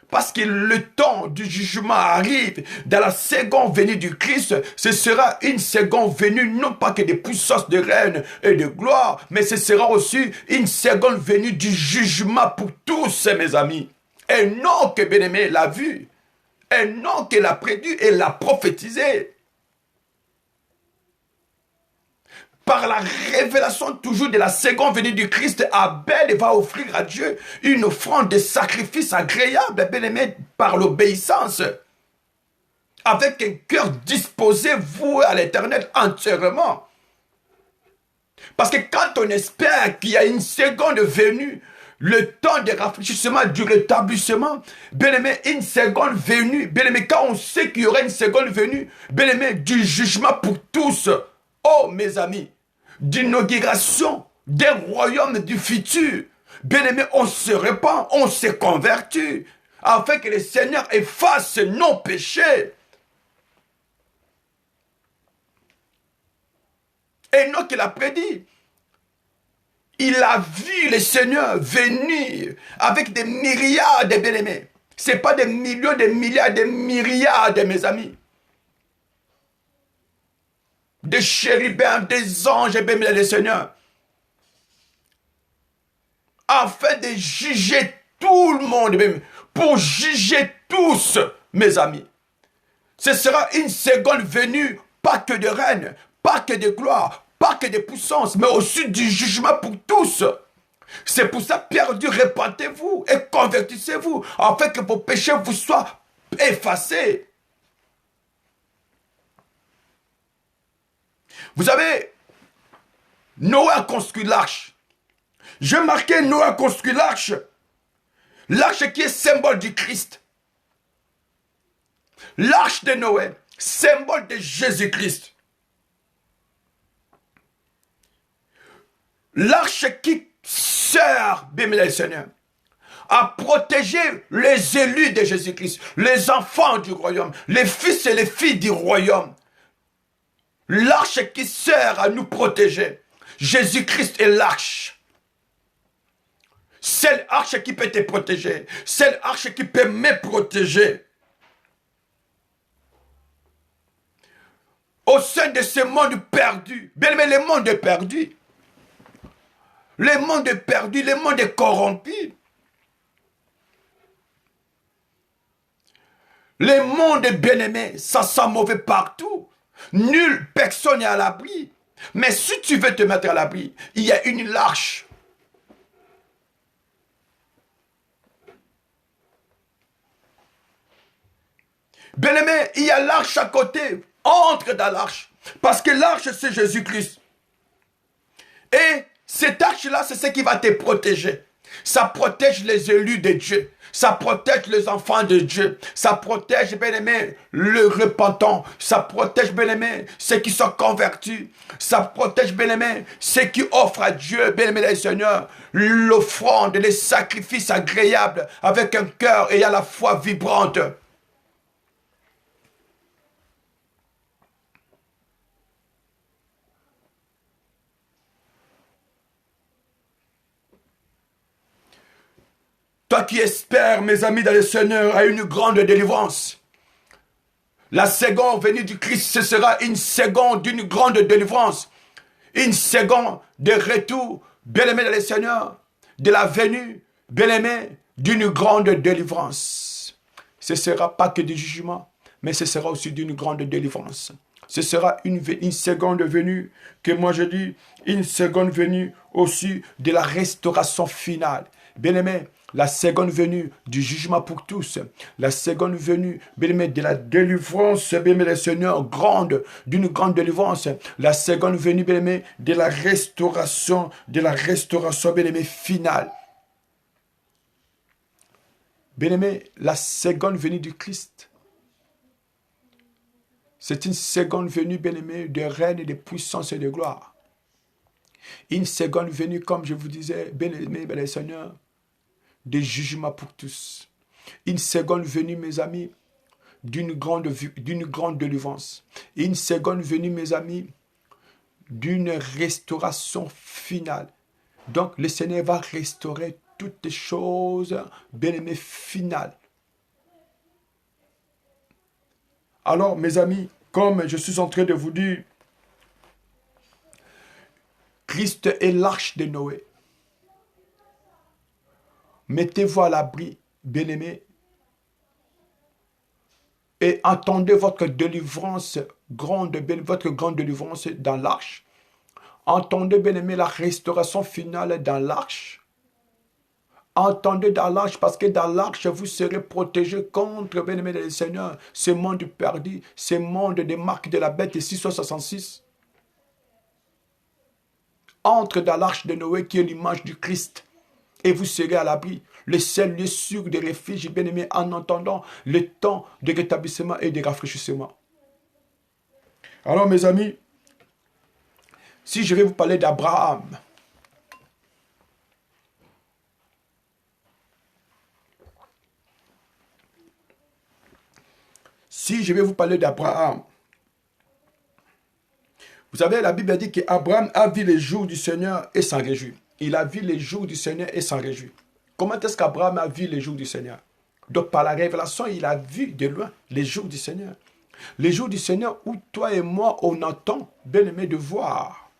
Parce que le temps du jugement arrive. Dans la seconde venue du Christ, ce sera une seconde venue, non pas que des puissances de règne et de gloire, mais ce sera aussi une seconde venue du jugement pour tous, mes amis. Et non que bien-aimé l'a vu. Et non qu'elle a prédit et l'a prophétisé. Par la révélation toujours de la seconde venue du Christ, Abel va offrir à Dieu une offrande de sacrifice agréable, bien-aimé, par l'obéissance. Avec un cœur disposé, voué à l'Éternel entièrement. Parce que quand on espère qu'il y a une seconde venue, le temps de rafraîchissement, du rétablissement, bien-aimé, une seconde venue, bien-aimé, quand on sait qu'il y aura une seconde venue, bien-aimé, du jugement pour tous, oh mes amis, d'inauguration des royaumes du futur, bien-aimé, on se répand, on se convertit, afin que le Seigneur efface nos péchés. Enoch l'a prédit. Il a vu le Seigneur venir avec des myriades de bien-aimés. Ce n'est pas des millions, des milliards, des myriades, mes amis. Des chérubins, des anges, bien-aimés, le Seigneur. Afin de juger tout le monde, pour juger tous, mes amis. Ce sera une seconde venue, pas que de règne, pas que de gloire, pas que de puissance, mais aussi du jugement pour tous. C'est pour ça, Pierre dit, répentez-vous et convertissez-vous, afin que vos péchés vous soient effacés. Vous savez, Noé a construit l'arche. J'ai marqué Noé a construit l'arche. L'arche qui est symbole du Christ. L'arche de Noé, symbole de Jésus-Christ. L'arche qui sert, bien le Seigneur, à protéger les élus de Jésus-Christ, les enfants du royaume, les fils et les filles du royaume. L'arche qui sert à nous protéger. Jésus-Christ est l'arche. C'est l'arche qui peut te protéger. C'est l'arche qui peut me protéger. Au sein de ce monde perdu, bien aimé, le monde est perdu. Le monde est perdu, le monde est corrompu. Le monde est bien-aimé, ça sent mauvais partout. Nulle personne n'est à l'abri. Mais si tu veux te mettre à l'abri, il y a une l'arche. Bien-aimé, il y a l'arche à côté. Entre dans l'arche. Parce que l'arche, c'est Jésus-Christ. Et cette arche-là, c'est ce qui va te protéger. Ça protège les élus de Dieu. Ça protège les enfants de Dieu. Ça protège, bien-aimé, le repentant. Ça protège, bien-aimé, ceux qui sont convertis. Ça protège, bien-aimé, ceux qui offrent à Dieu, bien-aimé, le Seigneur, l'offrande, les sacrifices agréables avec un cœur ayant la foi vibrante. Toi qui espères, mes amis, dans le Seigneur, à une grande délivrance. La seconde venue du Christ, ce sera une seconde d'une grande délivrance. Une seconde de retour, bien-aimé dans le Seigneur, de la venue, bien-aimé, d'une grande délivrance. Ce ne sera pas que du jugement, mais ce sera aussi d'une grande délivrance. Ce sera une seconde venue, que moi je dis, une seconde venue aussi de la restauration finale. Bien-aimé, la seconde venue du jugement pour tous, la seconde venue, bien-aimé, de la délivrance, bien-aimé, le Seigneur, grande, d'une grande délivrance, la seconde venue, bien-aimé, de la restauration, bien-aimé, finale. Bien-aimé, la seconde venue du Christ, c'est une seconde venue, bien-aimé, de règne, de puissance et de gloire. Une seconde venue, comme je vous disais, bien-aimé, le Seigneur, de jugement pour tous. Une seconde venue, mes amis, d'une grande délivrance. Une seconde venue, mes amis, d'une restauration finale. Donc, le Seigneur va restaurer toutes les choses, bien-aimées, finales. Alors, mes amis, comme je suis en train de vous dire, Christ est l'arche de Noé. Mettez-vous à l'abri, bien-aimés, et attendez votre délivrance grande, votre grande délivrance dans l'arche. Entendez, bien-aimés, la restauration finale dans l'arche. Entendez dans l'arche, parce que dans l'arche, vous serez protégés contre, bien-aimés des Seigneurs, ce monde perdu, ce monde des marques de la bête 666. Entre dans l'arche de Noé qui est l'image du Christ et vous serez à l'abri. Le seul lieu sûr de refuge, bien-aimé, en entendant le temps de rétablissement et de rafraîchissement. Alors, mes amis, si je vais vous parler d'Abraham, vous savez, la Bible dit qu'Abraham a vu les jours du Seigneur et s'en réjouit. Il a vu les jours du Seigneur et s'en réjouit. Comment est-ce qu'Abraham a vu les jours du Seigneur? Donc par la révélation, il a vu de loin les jours du Seigneur. Les jours du Seigneur où toi et moi, on entend, bien-aimé, de voir.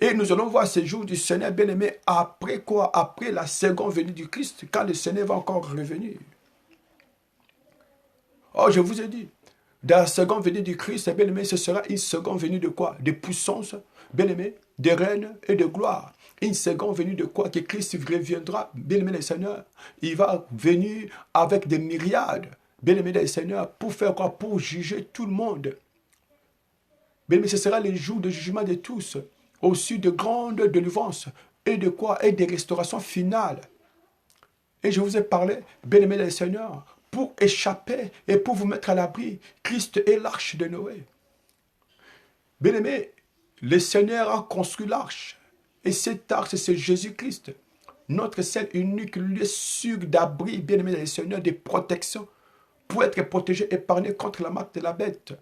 Et nous allons voir ces jours du Seigneur, bien-aimé, après quoi? Après la seconde venue du Christ, quand le Seigneur va encore revenir. Oh, je vous ai dit, dans la seconde venue du Christ, bien-aimé, ce sera une seconde venue de quoi? De puissance, bien-aimé, de règne et de gloire. Une seconde venue de quoi? Que Christ reviendra, bien-aimé des Seigneurs. Il va venir avec des myriades, bien-aimé des Seigneurs, pour faire quoi? Pour juger tout le monde. Bien-aimé, ce sera le jour de jugement de tous, aussi de grandes délivrances, et de quoi? Et des restaurations finales. Et je vous ai parlé, bien-aimé des Seigneurs, pour échapper et pour vous mettre à l'abri. Christ est l'arche de Noé. Bien-aimé, le Seigneur a construit l'arche. Et cette arche, c'est Jésus-Christ. Notre seul unique lieu sûr d'abri, bien-aimé des Seigneurs, de protection, pour être protégé, épargné contre la marque de la bête.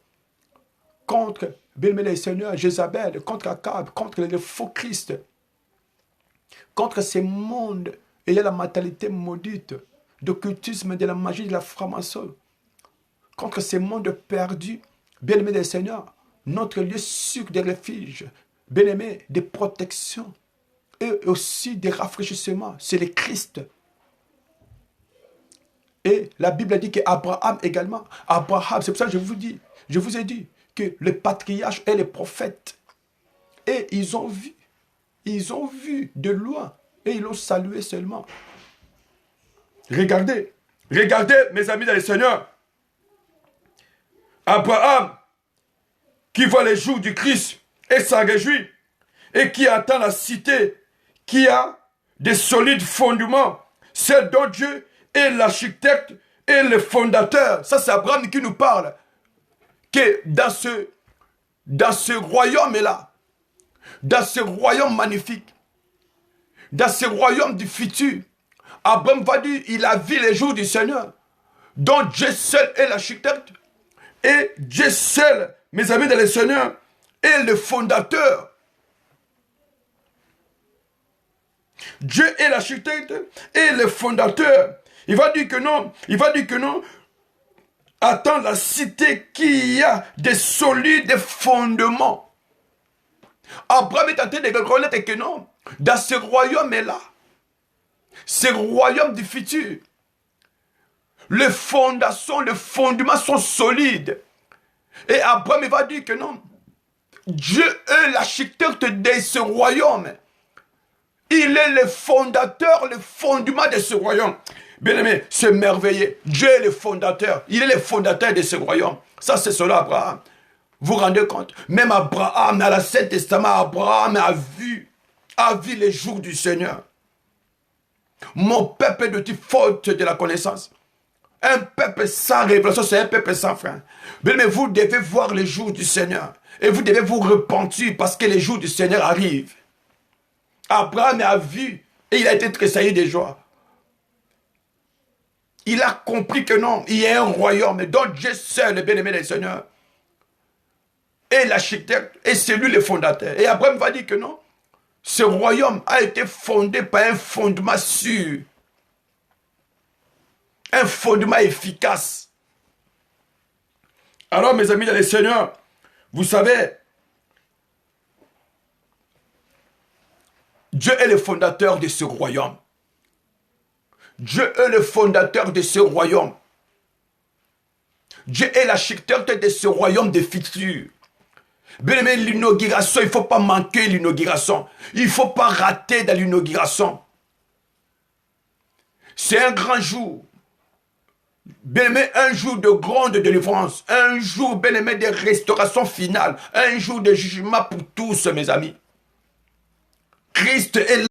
Contre, bien-aimé des Seigneurs, Jézabel, contre Akab, contre le faux Christ. Contre ces mondes ayant la mentalité maudite, d'occultisme, de la magie, de la franc-maçonnerie. Contre ces mondes perdus, bien-aimés des Seigneurs, notre lieu sûr de refuge, bien-aimés, de protection et aussi de rafraîchissement, c'est le Christ. Et la Bible a dit qu'Abraham également, Abraham, c'est pour ça que je vous ai dit que les patriarches et les prophètes, et ils ont vu de loin, et ils l'ont salué seulement. Regardez, mes amis dans le Seigneur. Abraham, qui voit les jours du Christ et s'en réjouit, et qui attend la cité qui a des solides fondements, celle dont Dieu est l'architecte et le fondateur. Ça, c'est Abraham qui nous parle. Que dans ce royaume-là, dans ce royaume magnifique, dans ce royaume du futur, Abraham va dire, il a vu les jours du Seigneur, dont Dieu seul est l'architecte, et Dieu seul, mes amis dans le Seigneur, est le fondateur. Dieu est l'architecte et le fondateur. Il va dire que non, attends la cité qui a des solides fondements. Abraham est en train de reconnaître que non, dans ce royaume-là, ce royaume du futur, les fondations, les fondements sont solides. Et Abraham va dire que non, Dieu est l'architecte de ce royaume. Il est le fondateur, le fondement de ce royaume. Bien-aimé, c'est merveilleux. Dieu est le fondateur. Il est le fondateur de ce royaume. Ça, c'est cela, Abraham. Vous vous rendez compte? Même Abraham, dans l'Ancien Testament, Abraham a vu les jours du Seigneur. Mon peuple est de toute faute de la connaissance. Un peuple sans révélation, c'est un peuple sans fin. Mais vous devez voir les jours du Seigneur. Et vous devez vous repentir parce que les jours du Seigneur arrivent. Abraham a vu et il a été tressailli de joie. Il a compris que non, il y a un royaume dont Dieu seul, le bien-aimé des Seigneurs, est l'architecte et c'est lui le fondateur. Et Abraham va dire que non, ce royaume a été fondé par un fondement sûr, un fondement efficace. Alors, mes amis dans le Seigneur, vous savez, Dieu est le fondateur de ce royaume. Dieu est le fondateur de ce royaume. Dieu est l'architecte de ce royaume de futur. Bien aimé, l'inauguration, il ne faut pas manquer l'inauguration. Il ne faut pas rater dans l'inauguration. C'est un grand jour. Bien aimé, un jour de grande délivrance. Un jour, bien aimé, de restauration finale. Un jour de jugement pour tous, mes amis. Christ est là.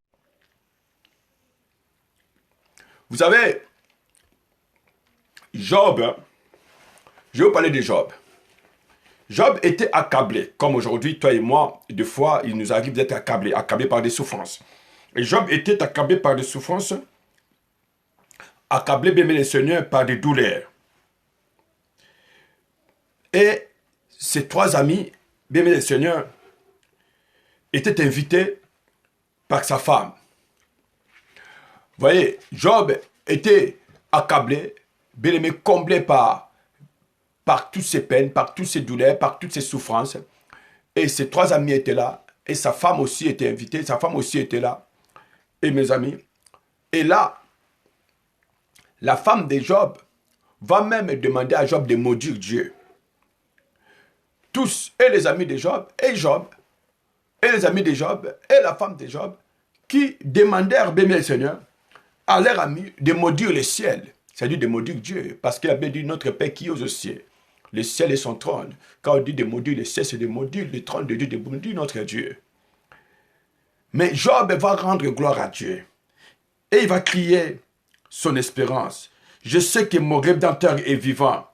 Vous savez, Job, je vais vous parler de Job. Job était accablé, comme aujourd'hui, toi et moi, des fois, il nous arrive d'être accablés par des souffrances. Et Job était accablé par des souffrances, accablé, bien aimé le Seigneur, par des douleurs. Et ses 3 amis, bien aimé le Seigneur, étaient invités par sa femme. Vous voyez, Job était accablé, bien aimé, comblé par toutes ses peines, par toutes ses douleurs, par toutes ses souffrances. Et ses 3 amis étaient là. Et sa femme aussi était invitée. Sa femme aussi était là. Et mes amis. Et là, la femme de Job va même demander à Job de maudire Dieu. Tous, et les amis de Job, et les amis de Job, et la femme de Job, qui demandèrent, bien le Seigneur, à leur ami de maudire le ciel. C'est-à-dire de maudire Dieu. Parce qu'il avait dit notre Père qui est aux cieux. Le ciel est son trône. Quand on dit de maudire le ciel, c'est de maudire le trône de Dieu, de maudire notre Dieu. Mais Job va rendre gloire à Dieu. Et il va crier son espérance. Je sais que mon Rédempteur est vivant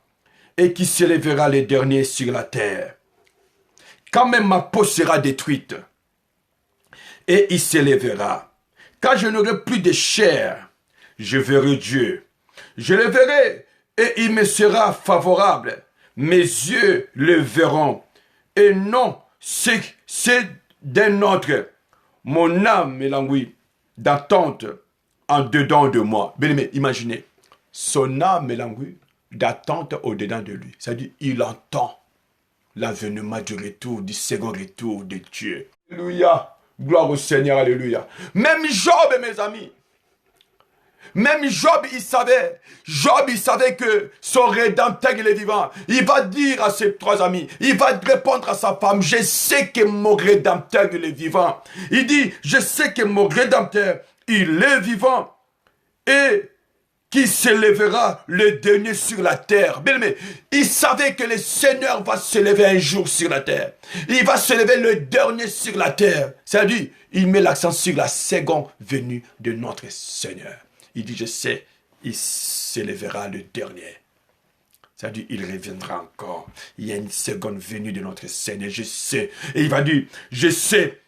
et qu'il s'élèvera le dernier sur la terre. Quand même ma peau sera détruite et il s'élèvera. Quand je n'aurai plus de chair, je verrai Dieu. Je le verrai et il me sera favorable. Mes yeux le verront. Et non, c'est d'un autre. Mon âme m'élanguit d'attente en dedans de moi. Bien aimé, imaginez. Son âme m'élanguit d'attente au dedans de lui. C'est-à-dire, il entend l'avènement du retour, du second retour de Dieu. Alléluia. Gloire au Seigneur, alléluia. Même Job, mes amis. Même Job, il savait que son Rédempteur, il est vivant. Il va dire à ses 3 amis, il va répondre à sa femme, je sais que mon Rédempteur, il est vivant. Il dit, je sais que mon Rédempteur, il est vivant. Et qui s'élèvera le dernier sur la terre. Bien aimé, il savait que le Seigneur va se lever un jour sur la terre. Il va se lever le dernier sur la terre. C'est-à-dire, il met l'accent sur la seconde venue de notre Seigneur. Il dit, je sais, il s'élèvera le dernier. C'est-à-dire, il reviendra encore. Il y a une seconde venue de notre Seigneur, je sais. Et il va dire, je sais,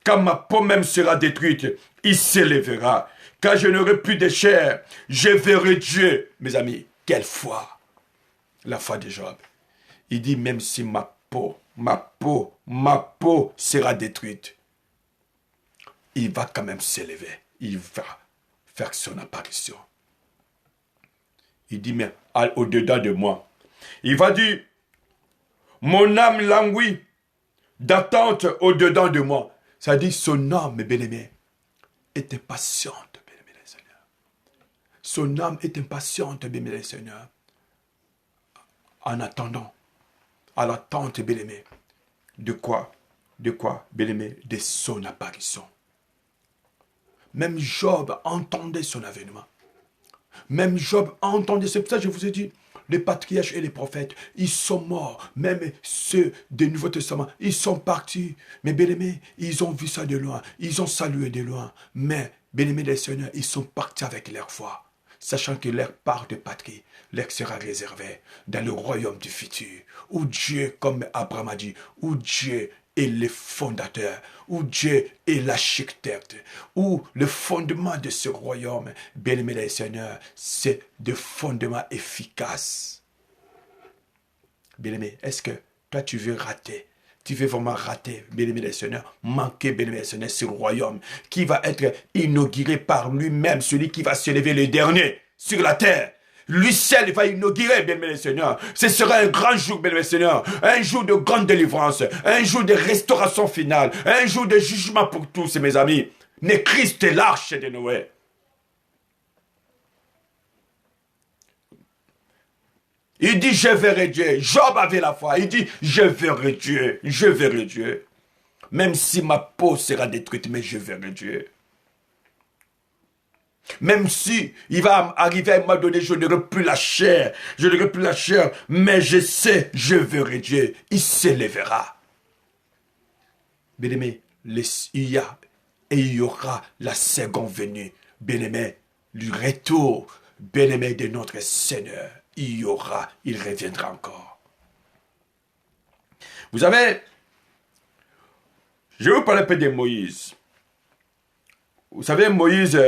quand ma peau même sera détruite, il s'élèvera. Quand je n'aurai plus de chair, je verrai Dieu. Mes amis, quelle foi! La foi de Job. Il dit, même si ma peau sera détruite, il va quand même s'élever. Il va faire son apparition. Il dit, mais au-dedans de moi. Il va dire, mon âme languit d'attente au-dedans de moi. Ça dit, son âme, bien-aimé, est impatiente, bien-aimé le Seigneur. Son âme est impatiente, bien-aimé le Seigneur. En attendant, à l'attente, bien-aimé. De quoi, bien-aimé? De son apparition. Même Job entendait son avènement. Même Job entendait, c'est pour ça que je vous ai dit, les patriarches et les prophètes, ils sont morts. Même ceux du Nouveau Testament, ils sont partis. Mais bien-aimés, ils ont vu ça de loin. Ils ont salué de loin. Mais, bien-aimés des Seigneurs, ils sont partis avec leur foi. Sachant que leur part de patrie leur sera réservée dans le royaume du futur. Où Dieu, comme Abraham a dit, où Dieu est le fondateur, où Dieu est l'architecte, où le fondement de ce royaume, bien-aimé les Seigneurs, c'est de fondements efficaces. Bien-aimé, est-ce que toi tu veux rater? Tu veux vraiment rater, bien-aimé les Seigneurs, manquer, bien-aimé les Seigneurs, ce royaume qui va être inauguré par lui-même, celui qui va se lever le dernier sur la terre. Lui seul va inaugurer, bien-aimé Seigneur. Ce sera un grand jour, bien-aimé Seigneur. Un jour de grande délivrance. Un jour de restauration finale. Un jour de jugement pour tous, mes amis. Mais Christ est l'arche de Noé. Il dit, je verrai Dieu. Job avait la foi. Il dit, je verrai Dieu. Je verrai Dieu. Même si ma peau sera détruite, mais je verrai Dieu. Même si il va arriver à un moment donné, je n'aurai plus la chair. Je n'aurai plus la chair. Mais je sais, je verrai Dieu. Il s'élèvera. Bien-aimé, il y aura la seconde venue. Bien-aimé, le retour, bien-aimé de notre Seigneur. Il y aura, il reviendra encore. Vous savez, je vais vous parler un peu de Moïse. Vous savez, Moïse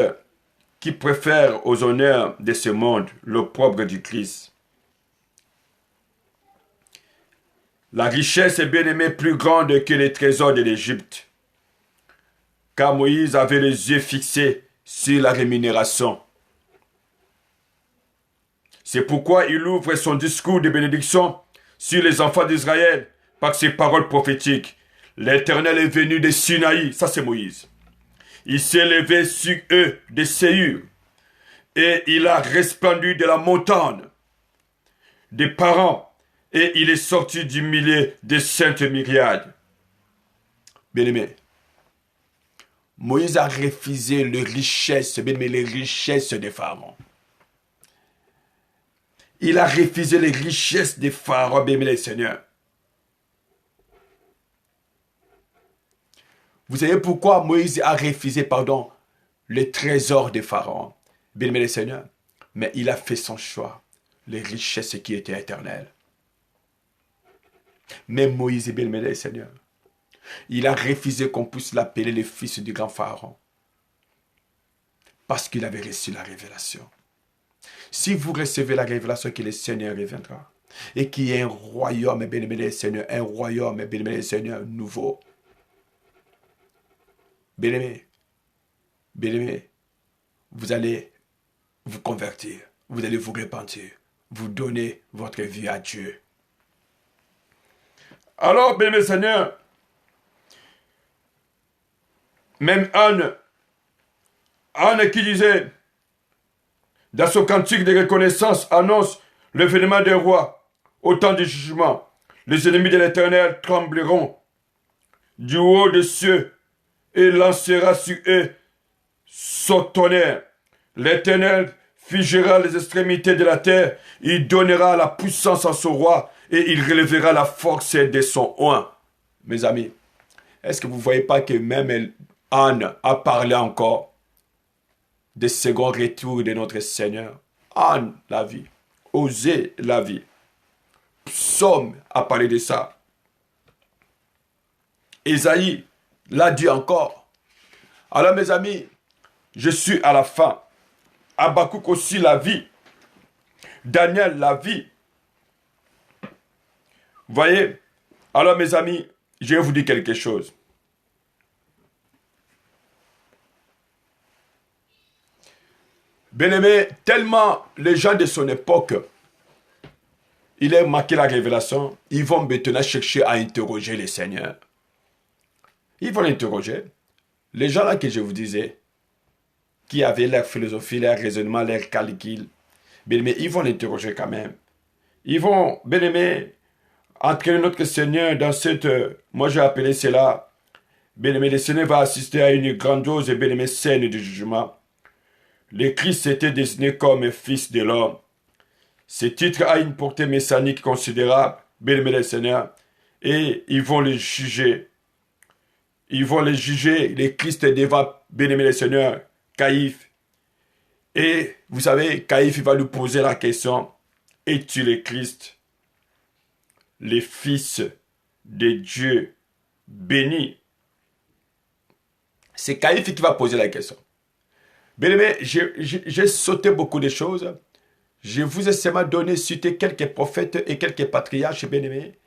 qui préfère aux honneurs de ce monde l'opprobre du Christ. La richesse est bien aimée plus grande que les trésors de l'Égypte. Car Moïse avait les yeux fixés sur la rémunération. C'est pourquoi il ouvre son discours de bénédiction sur les enfants d'Israël par ses paroles prophétiques. L'Éternel est venu de Sinaï, ça c'est Moïse. Il s'est levé sur eux de Séhur, et il a resplendu de la montagne des parents, et il est sorti du milieu des saintes myriades. Bien-aimé, Moïse a refusé les richesses, bien-aimé, les richesses des pharaons. Il a refusé les richesses des pharaons, bien-aimé, Seigneur. Vous savez pourquoi Moïse a refusé, les trésors des pharaons, bien-aimé, Seigneur. Mais il a fait son choix, les richesses qui étaient éternelles. Même Moïse, bien-aimé, Seigneur, il a refusé qu'on puisse l'appeler le fils du grand pharaon. Parce qu'il avait reçu la révélation. Si vous recevez la révélation que le Seigneur reviendra, et qu'il y ait un royaume, bien-aimé Seigneur, un royaume, bien-aimé Seigneur, nouveau. Bien-aimé, vous allez vous convertir, vous allez vous repentir, vous donner votre vie à Dieu. Alors, bien-aimé Seigneur, même Anne qui disait, dans son cantique de reconnaissance, annonce le l'événement des rois au temps du jugement. Les ennemis de l'Éternel trembleront du haut des cieux et lancera sur eux son tonnerre. L'Éternel figera les extrémités de la terre, il donnera la puissance à son roi et il relèvera la force de son oint. Mes amis, est-ce que vous ne voyez pas que même Anne a parlé encore des second retour de notre Seigneur? Anne, la vie. Osée, la vie. Psaume a parlé de ça. Ésaïe l'a dit encore. Alors mes amis, je suis à la fin. Habakkuk aussi la vie. Daniel la vie. Vous voyez? Alors mes amis, je vais vous dire quelque chose. Bien-aimé, tellement les gens de son époque, il a marqué la révélation, ils vont maintenant chercher à interroger le Seigneur. Ils vont l'interroger. Les gens là que je vous disais, qui avaient leur philosophie, leur raisonnement, leur calcul, bien-aimé, ils vont l'interroger quand même. Ils vont, bien-aimé, entraîner notre Seigneur dans cette, moi j'ai appelé cela, bien-aimé, le Seigneur va assister à une grandiose et bien-aimé scène de jugement. Le Christ était désigné comme fils de l'homme. Ce titre a une portée messianique considérable, bien-aimé le Seigneur, et ils vont le juger. Ils vont le juger, le Christ devant, bien-aimé le Seigneur, Caïphe. Et vous savez, Caïphe va lui poser la question, es-tu le Christ, le Fils de Dieu béni? C'est Caïphe qui va poser la question. Bien-aimé, j'ai sauté beaucoup de choses. Je vous ai seulement donné, cité quelques prophètes et quelques patriarches, bien-aimés.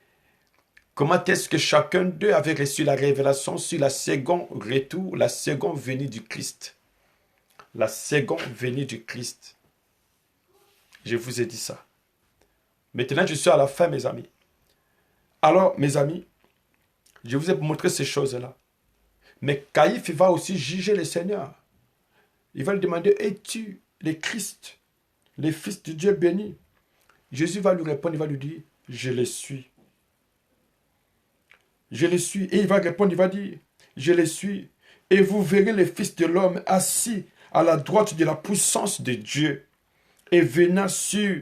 Comment est-ce que chacun d'eux avait reçu la révélation sur la seconde retour, la seconde venue du Christ. La seconde venue du Christ. Je vous ai dit ça. Maintenant, je suis à la fin, mes amis. Alors, mes amis, je vous ai montré ces choses-là. Mais Caïphe va aussi juger le Seigneur. Il va lui demander, es-tu le Christ, le Fils de Dieu béni? Jésus va lui répondre, il va lui dire, je le suis. Je le suis. Et il va répondre, il va dire, je le suis. Et vous verrez le Fils de l'homme assis à la droite de la puissance de Dieu et venant sur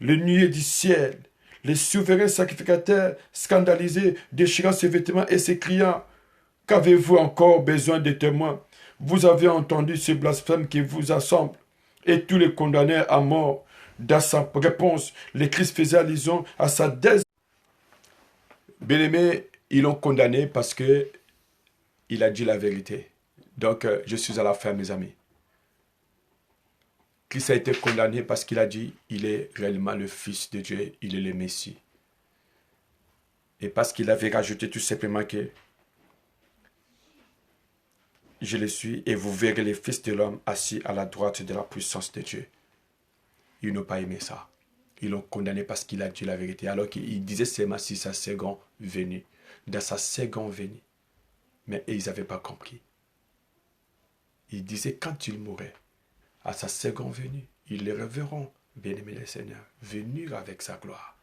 le nuée du ciel. Le souverain sacrificateur, scandalisé, déchirant ses vêtements et s'écriant, qu'avez-vous encore besoin de témoins? Vous avez entendu ce blasphème qui vous assemble. Et tous les condamnés à mort. Dans sa réponse, le Christ faisait allusion à sa désespérance. Bien-aimés, ils l'ont condamné parce que il a dit la vérité. Donc, je suis à la fin, mes amis. Christ a été condamné parce qu'il a dit il est réellement le Fils de Dieu, il est le Messie. Et parce qu'il avait rajouté tout simplement que je le suis et vous verrez le Fils de l'homme assis à la droite de la puissance de Dieu. Ils n'ont pas aimé ça. Ils l'ont condamné parce qu'il a dit la vérité. Alors qu'il disait seulement si sa seconde venue. Dans sa seconde venue. Mais ils n'avaient pas compris. Il disait quand il mourrait, à sa seconde venue, ils le reverront, bien-aimé le Seigneur, venir avec sa gloire.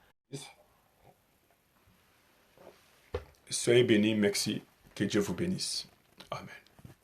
Soyez bénis, merci. Que Dieu vous bénisse. Amen.